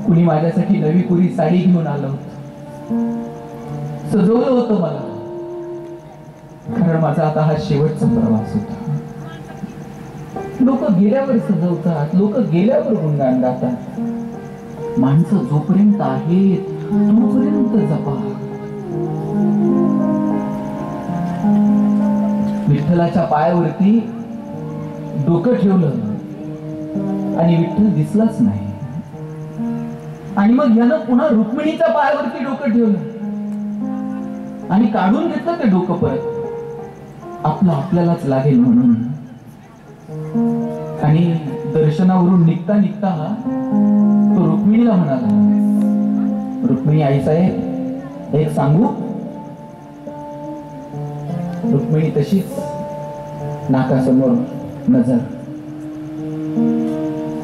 कुणी माझ्यासाठी नवी कोरी साडी घेऊन आलं होतं, सजवलं होतं मला. कारण माझा आता हा शेवटचा प्रवास होता. लोक गेल्यावर सजवतात, लोक गेल्यावर गुणगान गातात. माणसं जोपर्यंत आहेत तोपर्यंत जपा. विठ्ठलाच्या पायावरती डोकं ठेवलं आणि विठ्ठल दिसलाच नाही. आणि मग यानं पुन्हा रुक्मिणीच्या पायावरती डोकं ठेवलं आणि काढून घेतलं ते डोकं परत. आपलं आपल्यालाच लागेल म्हणून. आणि दर्शनावरून निघता निघता तो रुक्मिणीला म्हणाला, रुक्मिणी आई साहेब एक सांगू. रुक्मिणी तशीच नाकासमोर नजर.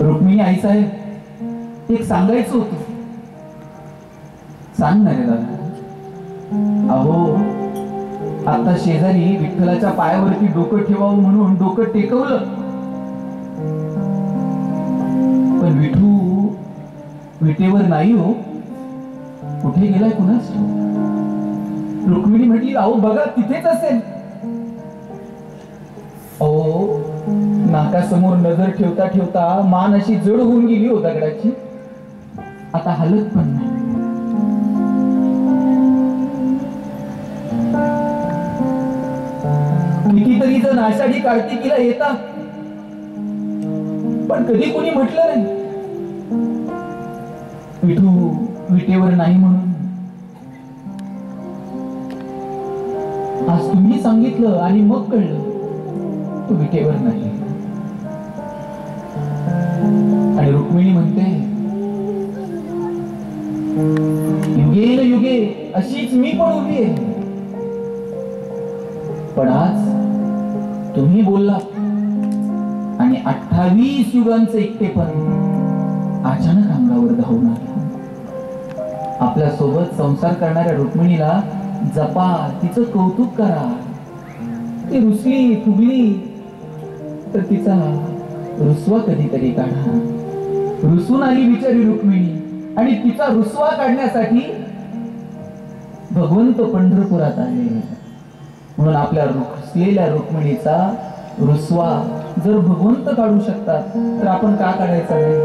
रुक्मिणी आई साहेब एक सांगायचं होतं. सांग ना रे दादा. अहो आता शेजारी विठ्ठलाच्या पायावरती डोकं ठेवावं म्हणून डोकं टेकवलं, पण विठू विटेवर नाही हो. कुठे गेलाय कुणास. रुक्मिणी म्हटली अहो बघा तिथेच असेल. अहो नाकासमोर नजर ठेवता ठेवता मान अशी जड होऊन गेली हो दगडाची. आता हलत पण नाही. कितीतरी जण आषाढी कार्तिकीला येतात, पण कधी कोणी म्हटलं नाही विठू विटेवर नाही म्हणून. आज तुम्ही सांगितलं आणि मग कळलं तो विटेवर नाही. आणि रुक्मिणी म्हणते युगे न युगे अशीच मी पण उभी आहे. पण आज तुम्ही बोलला आणि आणि 28 युगांचं एकटेपण अचानक अंगावर धावून आलं. आपल्या सोबत संसार करणाऱ्या रुक्मिणीला जपा, तिचं कौतुक करा. ती रुसली फुगली तर तिचा रुसवा कधीतरी काढा. रुसून आली बिचारी रुक्मिणी आणि तिचा रुसवा काढण्यासाठी भगवंत पंढरपुरात आले. म्हणून आपल्या रुसलेल्या रुक्मिणीचा रुसवा जर भगवंत काढू शकतात तर आपण का काढायचं नाही?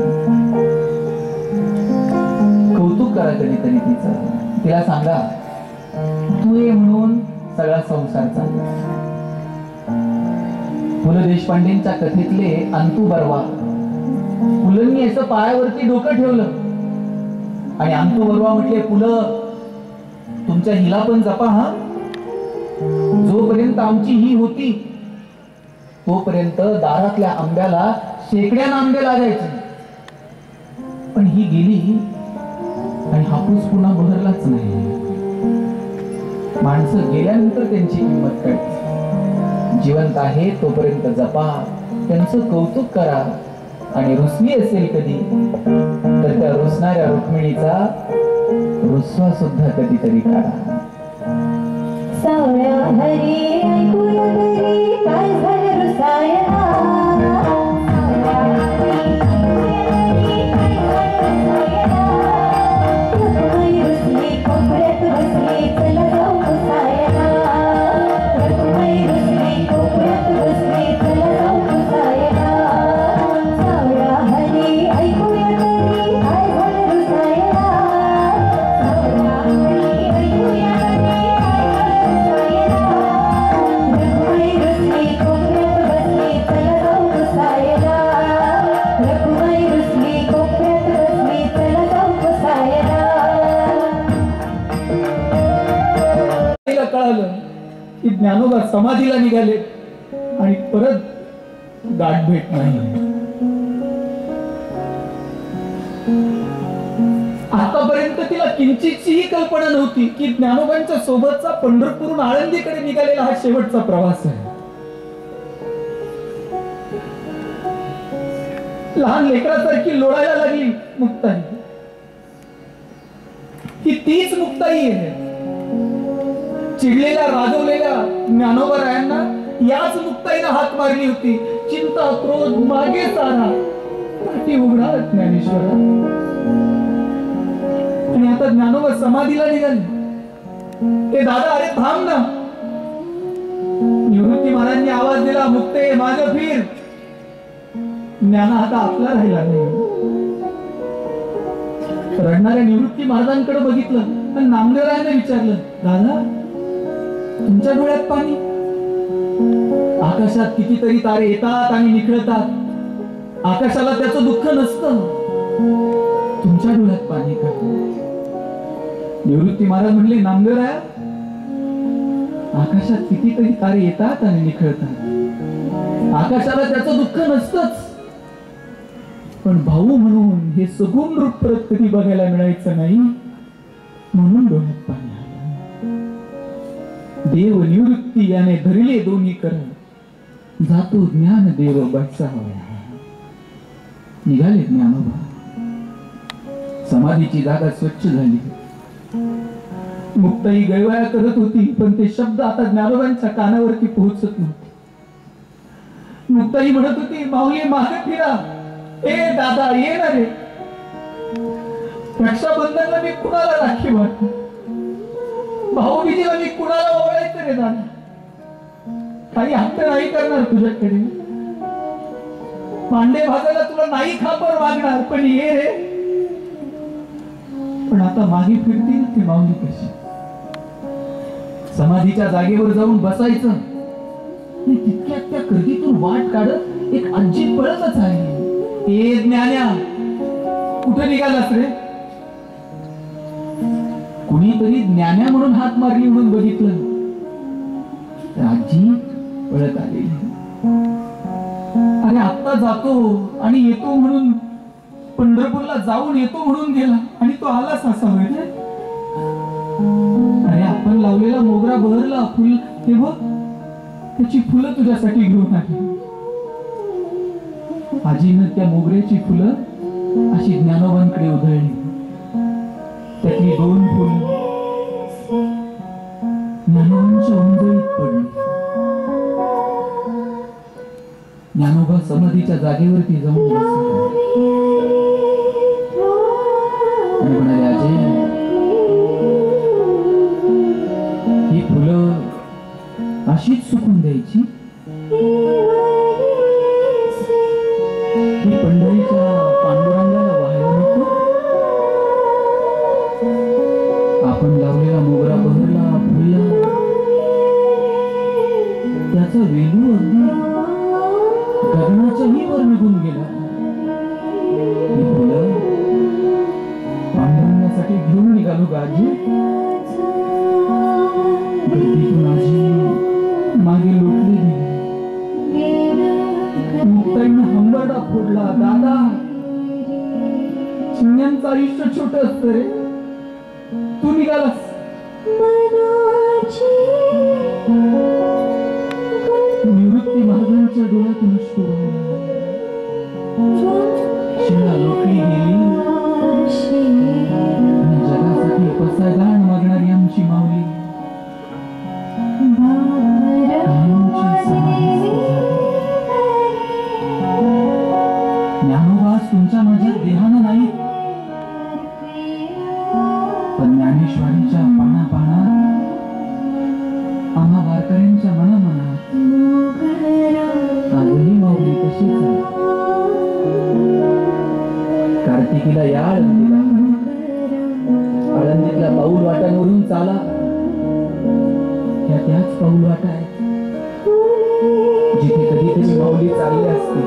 कौतुक करा कधीतरी तिचं. तिला सांगा तू ये म्हणून सगळा संसार चालला. पु ल देशपांडेंच्या कथेतले अंतू बर्वा, पुलंनी याचं पायावरती डोकं ठेवलं आणि अंतू बर्वा म्हटले, पुलं तुमच्या हिला पण जपा हा. जोपर्यंत आमची ही होती तोपर्यंत दारातल्या आंब्याला शेकड्यानं आंबे लागायचे, पण ही गेली आणि हापूस पुन्हा बहरलाच नाही. माणसं गेल्यानंतर त्यांची किंमत कळते. जिवंत आहे तोपर्यंत जपा, त्यांचं कौतुक करा आणि रुसली असेल कधी तर त्या रुसणाऱ्या रुक्मिणीचा रुसवा सुद्धा कधीतरी काढा. सावळ्या हरी ऐकूया तरी काय झालं रुसायला. ज्ञानोबा समाधीला निघाले आणि परत गाठ भेट नाही. आतापर्यंत तिला किंचितची कल्पना नव्हती की ज्ञानोबांच्या सोबतचा पंढरपूरहून आळंदीकडे निघालेला हा शेवटचा प्रवास आहे. लहान लेकरासारखी लोळायला लागली मुक्ताई. ही तीच मुक्ताई आहे. चिडलेल्या रागवलेल्या ज्ञानोबारायांना याच मुक्ताईनं हात मारली होती. चिंता क्रोध मागे सारा, पाठी उघडा ज्ञानेश्वरा. आणि आता ज्ञानोबा समाधीला निघाले. ते दादा अरे थांब ना. निवृत्ती महाराजांनी आवाज दिला, मुक्ते मागं फिर. ज्ञान आता आपला राहिला नाही. रडणाऱ्या निवृत्ती महाराजांकडे बघितलं आणि नामदेवरायाने विचारलं, दादा तुमच्या डोळ्यात पाणी? आकाशात कितीतरी तारे येतात आणि निखळतात. आकाशाला त्याचं दुःख नसतं, तुमच्या डोळ्यात पाणी का? निवृत्ती महाराज म्हणले, नामदेवराया आकाशात कितीतरी तारे येतात आणि निखळतात. आकाशाला त्याचं दुःख नसतंच, पण भाऊ म्हणून हे सगुण रूप परत कधी बघायला मिळायचं नाही, म्हणून डोळ्यात पाणी. देव निवृत्ती याने धरले दोन्ही कर, जातो ज्ञान देव बचावया. निघाले ज्ञानोबा. समाधीची जागा स्वच्छ झाली. मुक्ताई गैवाया करत होती, पण ते शब्द आता ज्ञानोबांच्या कानावरती पोहोचत नव्हते. मुक्ताई म्हणत होती, माऊली मागे फिरा. ए दादा ये ना रे. रक्षाबंधनला मी कुणाला राखी वाटतो, भाऊबीजेला मी कुणाला ओवाळायचं रे दादा. काही हट्ट नाही करणार तुझ्याकडे. मांडे भाजायला तुला नाही खापर मागणार, पण ये रे. पण आता मागे फिरतील ती माऊली कशी? समाधीच्या जागेवर जाऊन बसायचं. तितक्यात त्या कर्दीतून वाट काढत एक आजी पळतच आहे. ए ज्ञान्या, कुठे निघालास रे? कुणीतरी ज्ञान्या म्हणून हात मारली म्हणून बघितलं तर आजी पळत आली. अरे आत्ता जातो आणि येतो म्हणून, पंढरपूरला जाऊन येतो म्हणून गेला आणि तो आलाच असा होईल. अरे आपण लावलेला मोगरा बहरला, फुल ते बघ, त्याची फुलं तुझ्यासाठी घेऊन आली. आजीनं त्या मोगऱ्याची फुलं अशी ज्ञानोबांकडे उधळली. त्यातली 2 फुलं ज्ञानोबांच्या उंजळीत पडली. ज्ञानोबा समाधीच्या जागेवरती जाऊन बसले आणि म्हणाले, आजी ही फुलं अशीच सुकून द्यायची? ही पंढरीच्या पांडुरंगाला व्हायला नको? आपण लावलेला मोगरा बहरला, फुलला, त्याचा वेलू अगदी गगनाच्याही वर निघून गेला. ही फुलं पांडुरंगासाठी घेऊन निघालो गाजी. गर्दीतून आजी मागे लोटली गेली. मुक्ताईनं हंबरडा फोडला, दादा चिमण्यांचं आयुष्य छोट असत रे, तू निघालास. निवृत्ती महाराजांच्या डोळ्यातून अश्रू शिळा लोटली गेली आणि जगासाठी पसायदान मागणारी आमची माऊली ज्ञानोबास तुमच्या माझ्या देहानं नाही, पण ज्ञानेश्वरीच्या पानापानात आम्हा वारकऱ्यांच्या मनामनात आजही माऊली तशीच आहे. कार्तिकीला या आळंदीला, आळंदीतल्या पाऊल वाटांवरून चाला, त्याच पाऊल वाटा आहेत जिथे कधीतरी माऊली चालली असते.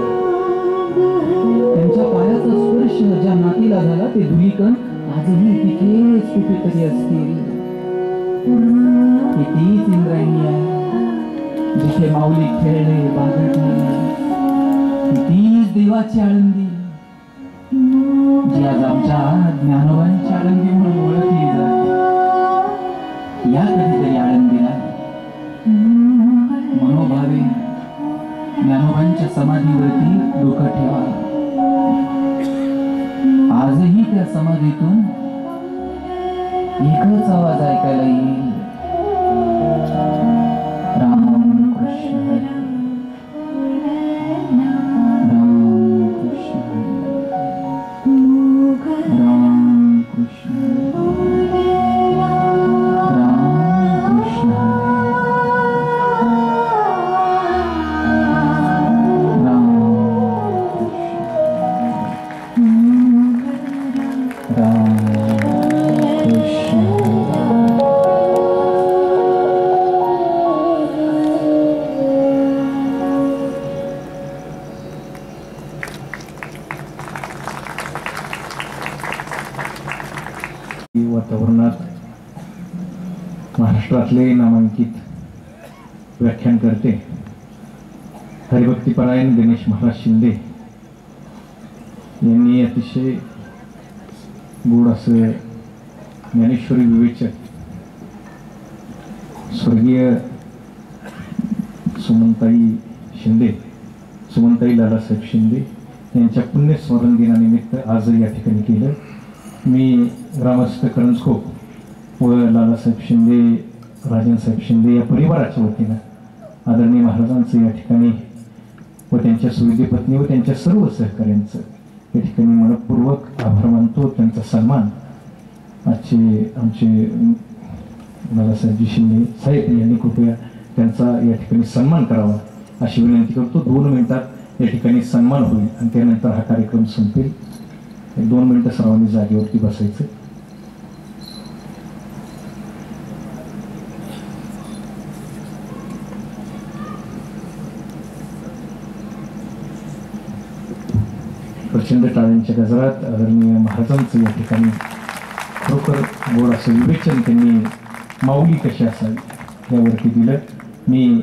त्यांच्या पायाचा स्पर्श ज्या नातीला झाला ते दुहीकण आजही तिथेच कुठेतरी असतील. कितीच इंद्रायणी आहे जिथे माऊली खेळले, बागडले. कितीच देवाची आळंदी जी आज आमच्या ज्ञानोबांची आळंदी म्हणून ओळखली जाते. या कधीतरी आळंदीला मनोभावे ज्ञानोबांच्या समाधीवरती डोकं ठेवा. आजही त्या समाधीतून एकच आवाज ऐकायला येईल, राम कृष्ण राम कृष्ण राम कृष्ण राम कृष्ण वातावरणात महाराष्ट्रातले नामांकित व्याख्यान करते हरिभक्तीपरायण गणेश महाराज शिंदे यांनी अतिशय गोड असं ज्ञानेश्वरी विवेचक स्वर्गीय सुमनताई लालासाहेब शिंदे यांच्या पुण्यस्मरण दिनानिमित्त आज या ठिकाणी केलं. मी ग्रामस्थ करंजखोप व लालासाहेब शिंदे, राजनसाहेब शिंदे या परिवाराच्या वतीनं आदरणीय महाराजांचं या ठिकाणी व त्यांच्या सुविधी पत्नी व त्यांच्या सर्व सहकाऱ्यांचं या ठिकाणी मनपूर्वक आभार मानतो. त्यांचा सन्मान आमचे लालासाहेबजी शिंदे साहेब यांनी कृपया त्यांचा या ठिकाणी सन्मान करावा अशी विनंती करतो. 2 मिनिटात या ठिकाणी सन्मान होईल आणि त्यानंतर हा कार्यक्रम संपेल. 2 मिनिटं सर्वांनी जागेवरती बसायचं. प्रचंड टाळ्यांच्या गजरात आदरणीय महाराजांचं या ठिकाणी खरोखर गोड असं विवेचन त्यांनी माऊली कशी असावी यावरती दिलं. मी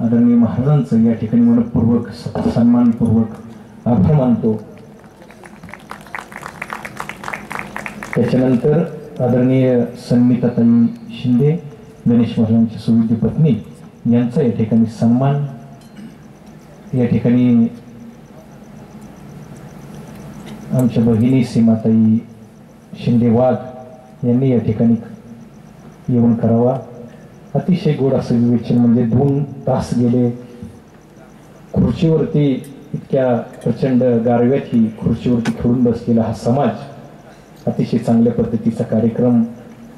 आदरणीय महाराजांचं या ठिकाणी मनपूर्वक सन्मानपूर्वक आभार मानतो. त्याच्यानंतर आदरणीय सन्मिताताई शिंदे गणेश महाराजांची सुविधी पत्नी यांचा या ठिकाणी सन्मान या ठिकाणी आमच्या भगिनी सीमाताई शिंदे वाघ यांनी या ठिकाणी येऊन करावा. अतिशय गोड असं विवेचन, म्हणजे 2 तास गेले खुर्चीवरती, इतक्या प्रचंड गारव्यात ही खुर्चीवरती खेळून बसलेला हा समाज अतिशय चांगल्या पद्धतीचा कार्यक्रम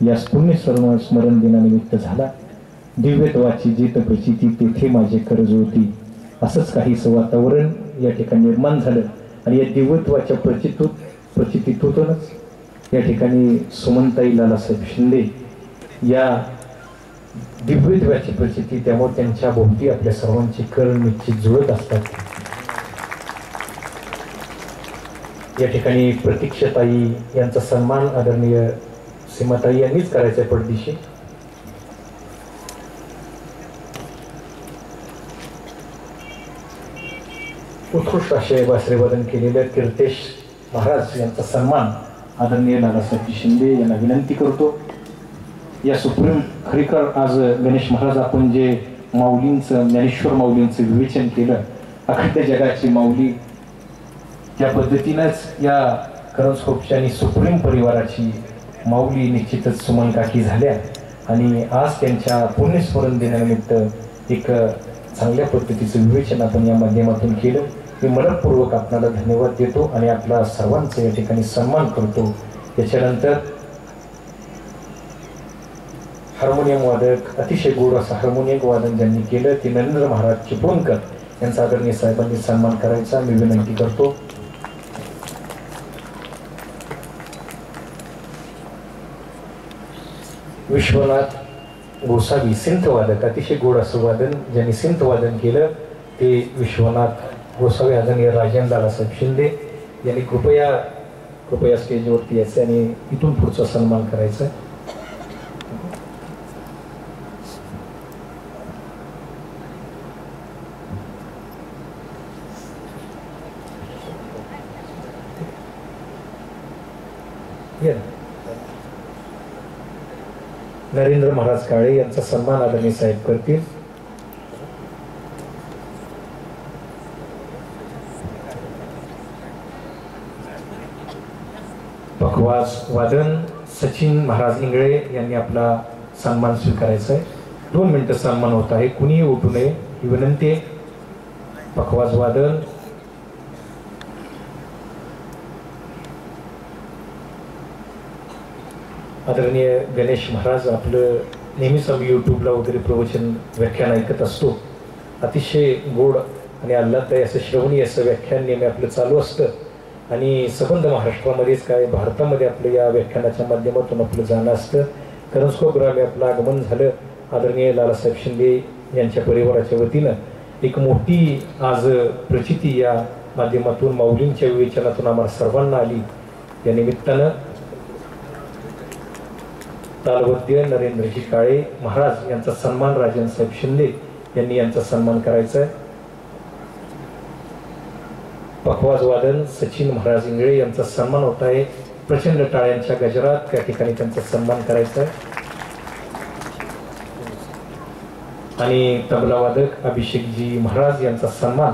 या पुण्य स्मरण दिनानिमित्त झाला. दिव्यत्वाची जित प्रचिती तेथे माझे कर्ज होती, असंच काहीसं वातावरण या ठिकाणी निर्माण झालं. आणि या दिव्यत्वाच्या प्रचितीतूनच या ठिकाणी सुमनताई लालासाहेब शिंदे या दिव्यत्वाची प्रचिती, त्यामुळे त्यांच्या भोवती आपल्या सर्वांची कर्ण निश्चित जुळत असतात. या ठिकाणी प्रतीक्षाताई यांचा सन्मान आदरणीय सीमाताई यांनीच करायचा आहे पडदिशी. उत्कृष्ट असे बासरीवादन केलेले कीर्तेश महाराज यांचा सन्मान आदरणीय लालासाहेब शिंदे यांना विनंती करतो. या सुप्रीम खरेखर आज गणेश महाराज आपण जे माऊलींचं, ज्ञानेश्वर माऊलींचं विवेचन केलं, अखंड जगाची माऊली, त्या पद्धतीनंच या करंजखोपच्या आणि सुप्रीम परिवाराची माऊली निश्चितच सुमन काकी झाल्या. आणि आज त्यांच्या पुण्यस्मरण दिनानिमित्त एक चांगल्या पद्धतीचं विवेचन आपण या माध्यमातून केलं. मी मनपूर्वक आपल्याला धन्यवाद देतो आणि आपला सर्वांचा या ठिकाणी सन्मान करतो. याच्यानंतर हार्मोनियम वादक, अतिशय गोड असं हार्मोनियम वादन ज्यांनी केलं ते नरेंद्र महाराज चिपळूणकर यांचा आदरणीय साहेबांनी सन्मान करायचा मी विनंती करतो. विश्वनाथ गोसावी सिंथ वादक, अतिशय गोड असं वादन ज्यांनी सिंथ वादन केलं ते विश्वनाथ गोसावी आदरणीय राजेंद्र लालासाहेब शिंदे यांनी कृपया स्टेजवरती यायचं आणि इथून पुढचा सन्मान करायचा. नरेंद्र महाराज काळे यांचा सन्मान आदरणीय साहेब करतील. पखवाज वादन सचिन महाराज इंगळे यांनी आपला सन्मान स्वीकारायचा आहे. 2 मिनिटं सन्मान होत आहे, कुणीही उठू नये ही विनंती आहे. पखवाज वादन आदरणीय गणेश महाराज, आपलं नेहमीच आम्ही यूट्यूबला वगैरे प्रवचन व्याख्यान ऐकत असतो. अतिशय गोड आणि आल्हाददायी असं श्रवणी असं व्याख्यान नेहमी आपलं चालू असतं. आणि संबंध महाराष्ट्रामध्येच काय भारतामध्ये आपलं या व्याख्यानाच्या माध्यमातून आपलं जाणं असतं. करंजखोप ग्रामे आपलं आगमन झालं. आदरणीय लालासाहेब शिंदे यांच्या परिवाराच्या वतीनं एक मोठी आज प्रचिती या माध्यमातून माऊलींच्या विवेचनातून आम्हाला सर्वांना आली. या निमित्तानं तालवद्य नरेंद्रजी काळे महाराज यांचा सन्मान राजन साहेब शिंदे यांनी यांचा सन्मान करायचा आहे. पखवाज वादन सचिन महाराज इंगळे यांचा सन्मान होत आहे. प्रचंड टाळ्यांच्या गजरात त्या ठिकाणी त्यांचा सन्मान करायचा आहे. आणि तबला वादक अभिषेकजी महाराज यांचा सन्मान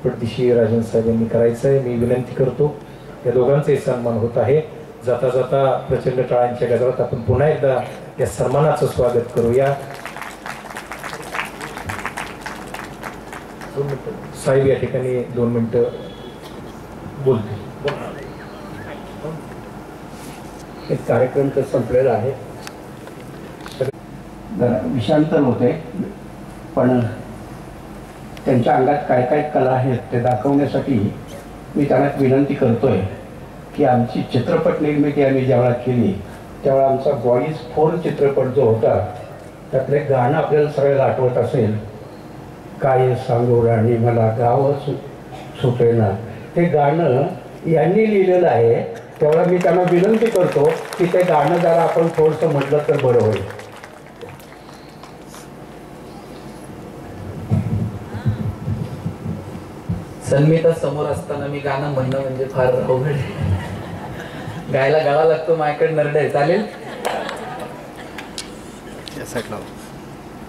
पडदिशी राजन साहेब यांनी करायचा आहे. मी विनंती करतो या दोघांचाही सन्मान होत आहे. जाता जाता प्रचंड टाळ्यांच्या गजरात आपण पुन्हा एकदा या सन्मानाचं स्वागत करूया. साहेब या ठिकाणी 2 मिनिटं बोलतील. एक कार्यक्रम तर संपलेला आहे, विषांतर होते, पण त्यांच्या अंगात काय काय कला आहेत ते दाखवण्यासाठी मी त्यांना विनंती करतोय की आमची चित्रपट निर्मिती आम्ही ज्यावेळा केली त्यावेळा आमचा बॉईज 4 चित्रपट जो होता त्यातले गाणं आपल्याला सगळ्याला आठवत असेल, काय सांगू राणी मला गाव सुटेना, ते गाणं यांनी लिहिलेलं आहे. तेवढा मी त्यांना विनंती करतो की ते गाणं जरा आपण थोडंसं म्हटलं तर बरं होईल. सन्मिता समोर असताना मी गाणं म्हणणं म्हणजे फार अवघड आहे. गायला गावा लागतो, माझ्याकडे नरड आहे. चालेल?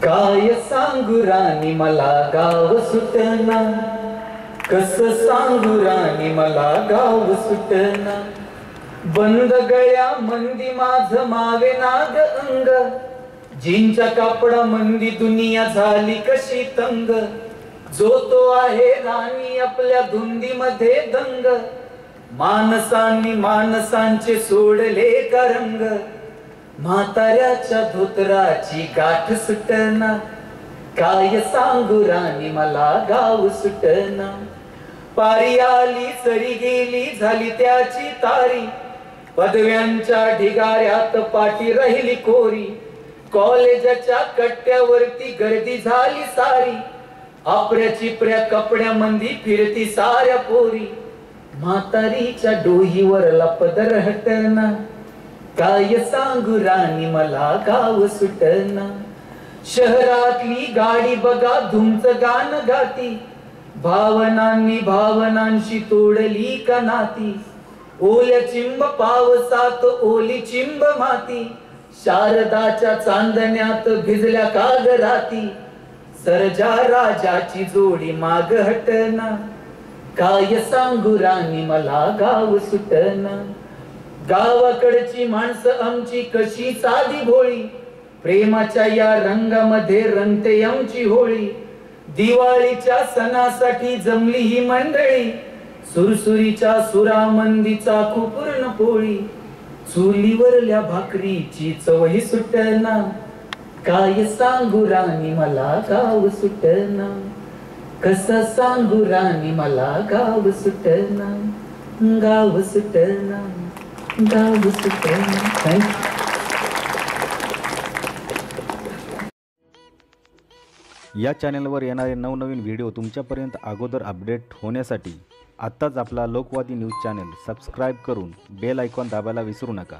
काय सांगू राणी मला गाव सुटना, कस सांगू राणी मला गाव सुटना, बंद गळ्या मंदी माझ मावे नाग अंग, जींच्या कापडा मंदी दुनिया झाली कशी तंग, जो तो आहे राणी आपल्या धुंदीमध्ये दंग, माणसांनी माणसांचे सोडले का रंग, म्हाताऱ्याच्या धोतराची गाठ सुटना, काय सांगू राणी मला गाव सुटना, पारी आली सरी गेली झाली त्याची तारी, पदव्यांच्या ढिगाऱ्यात पाठी राहिली कोरी, कॉलेजाच्या कट्ट्यावरती गर्दी झाली सारी, आपऱ्या चिपऱ्या कपड्यामंदी फिरती साऱ्या पोरी, म्हातारीच्या डोहीवर पदर हटना, काय सांगू राणी मला गाव सुटना, शहरातली गाडी बघा धुमच गाणं गाती, भावनांनी भावनांशी तोडली का नाती, ओल्या चिंब पावसात ओली चिंब माती, शारदाच्या चांदण्यात भिजल्या काग राती, सरजा राजाची जोडी माग हटना, काय सांगू राणी मला गाव सुटना, गावाकडची माणसं आमची कशी साधी भोळी, प्रेमाच्या या रंगामध्ये रंगते आमची होळी, दिवाळीच्या सणासाठी जमली ही मंडळी, सुरसुरीच्या सुरामंदीचा पूर्ण पोळी, चुलीवरल्या भाकरीची चवही सुटना, काय सांगू राणी मला गाव सुटना, कसा सांगू राणी मला गाव सुटना, गाव सुटना, गाव सुटना. थँक्यू. या चॅनलवर येणारे नवनवीन व्हिडिओ तुमच्यापर्यंत अगोदर अपडेट होण्यासाठी आत्ताच आपला लोकवादी न्यूज चॅनल सबस्क्राईब करून बेल आयकॉन दाबायला विसरू नका.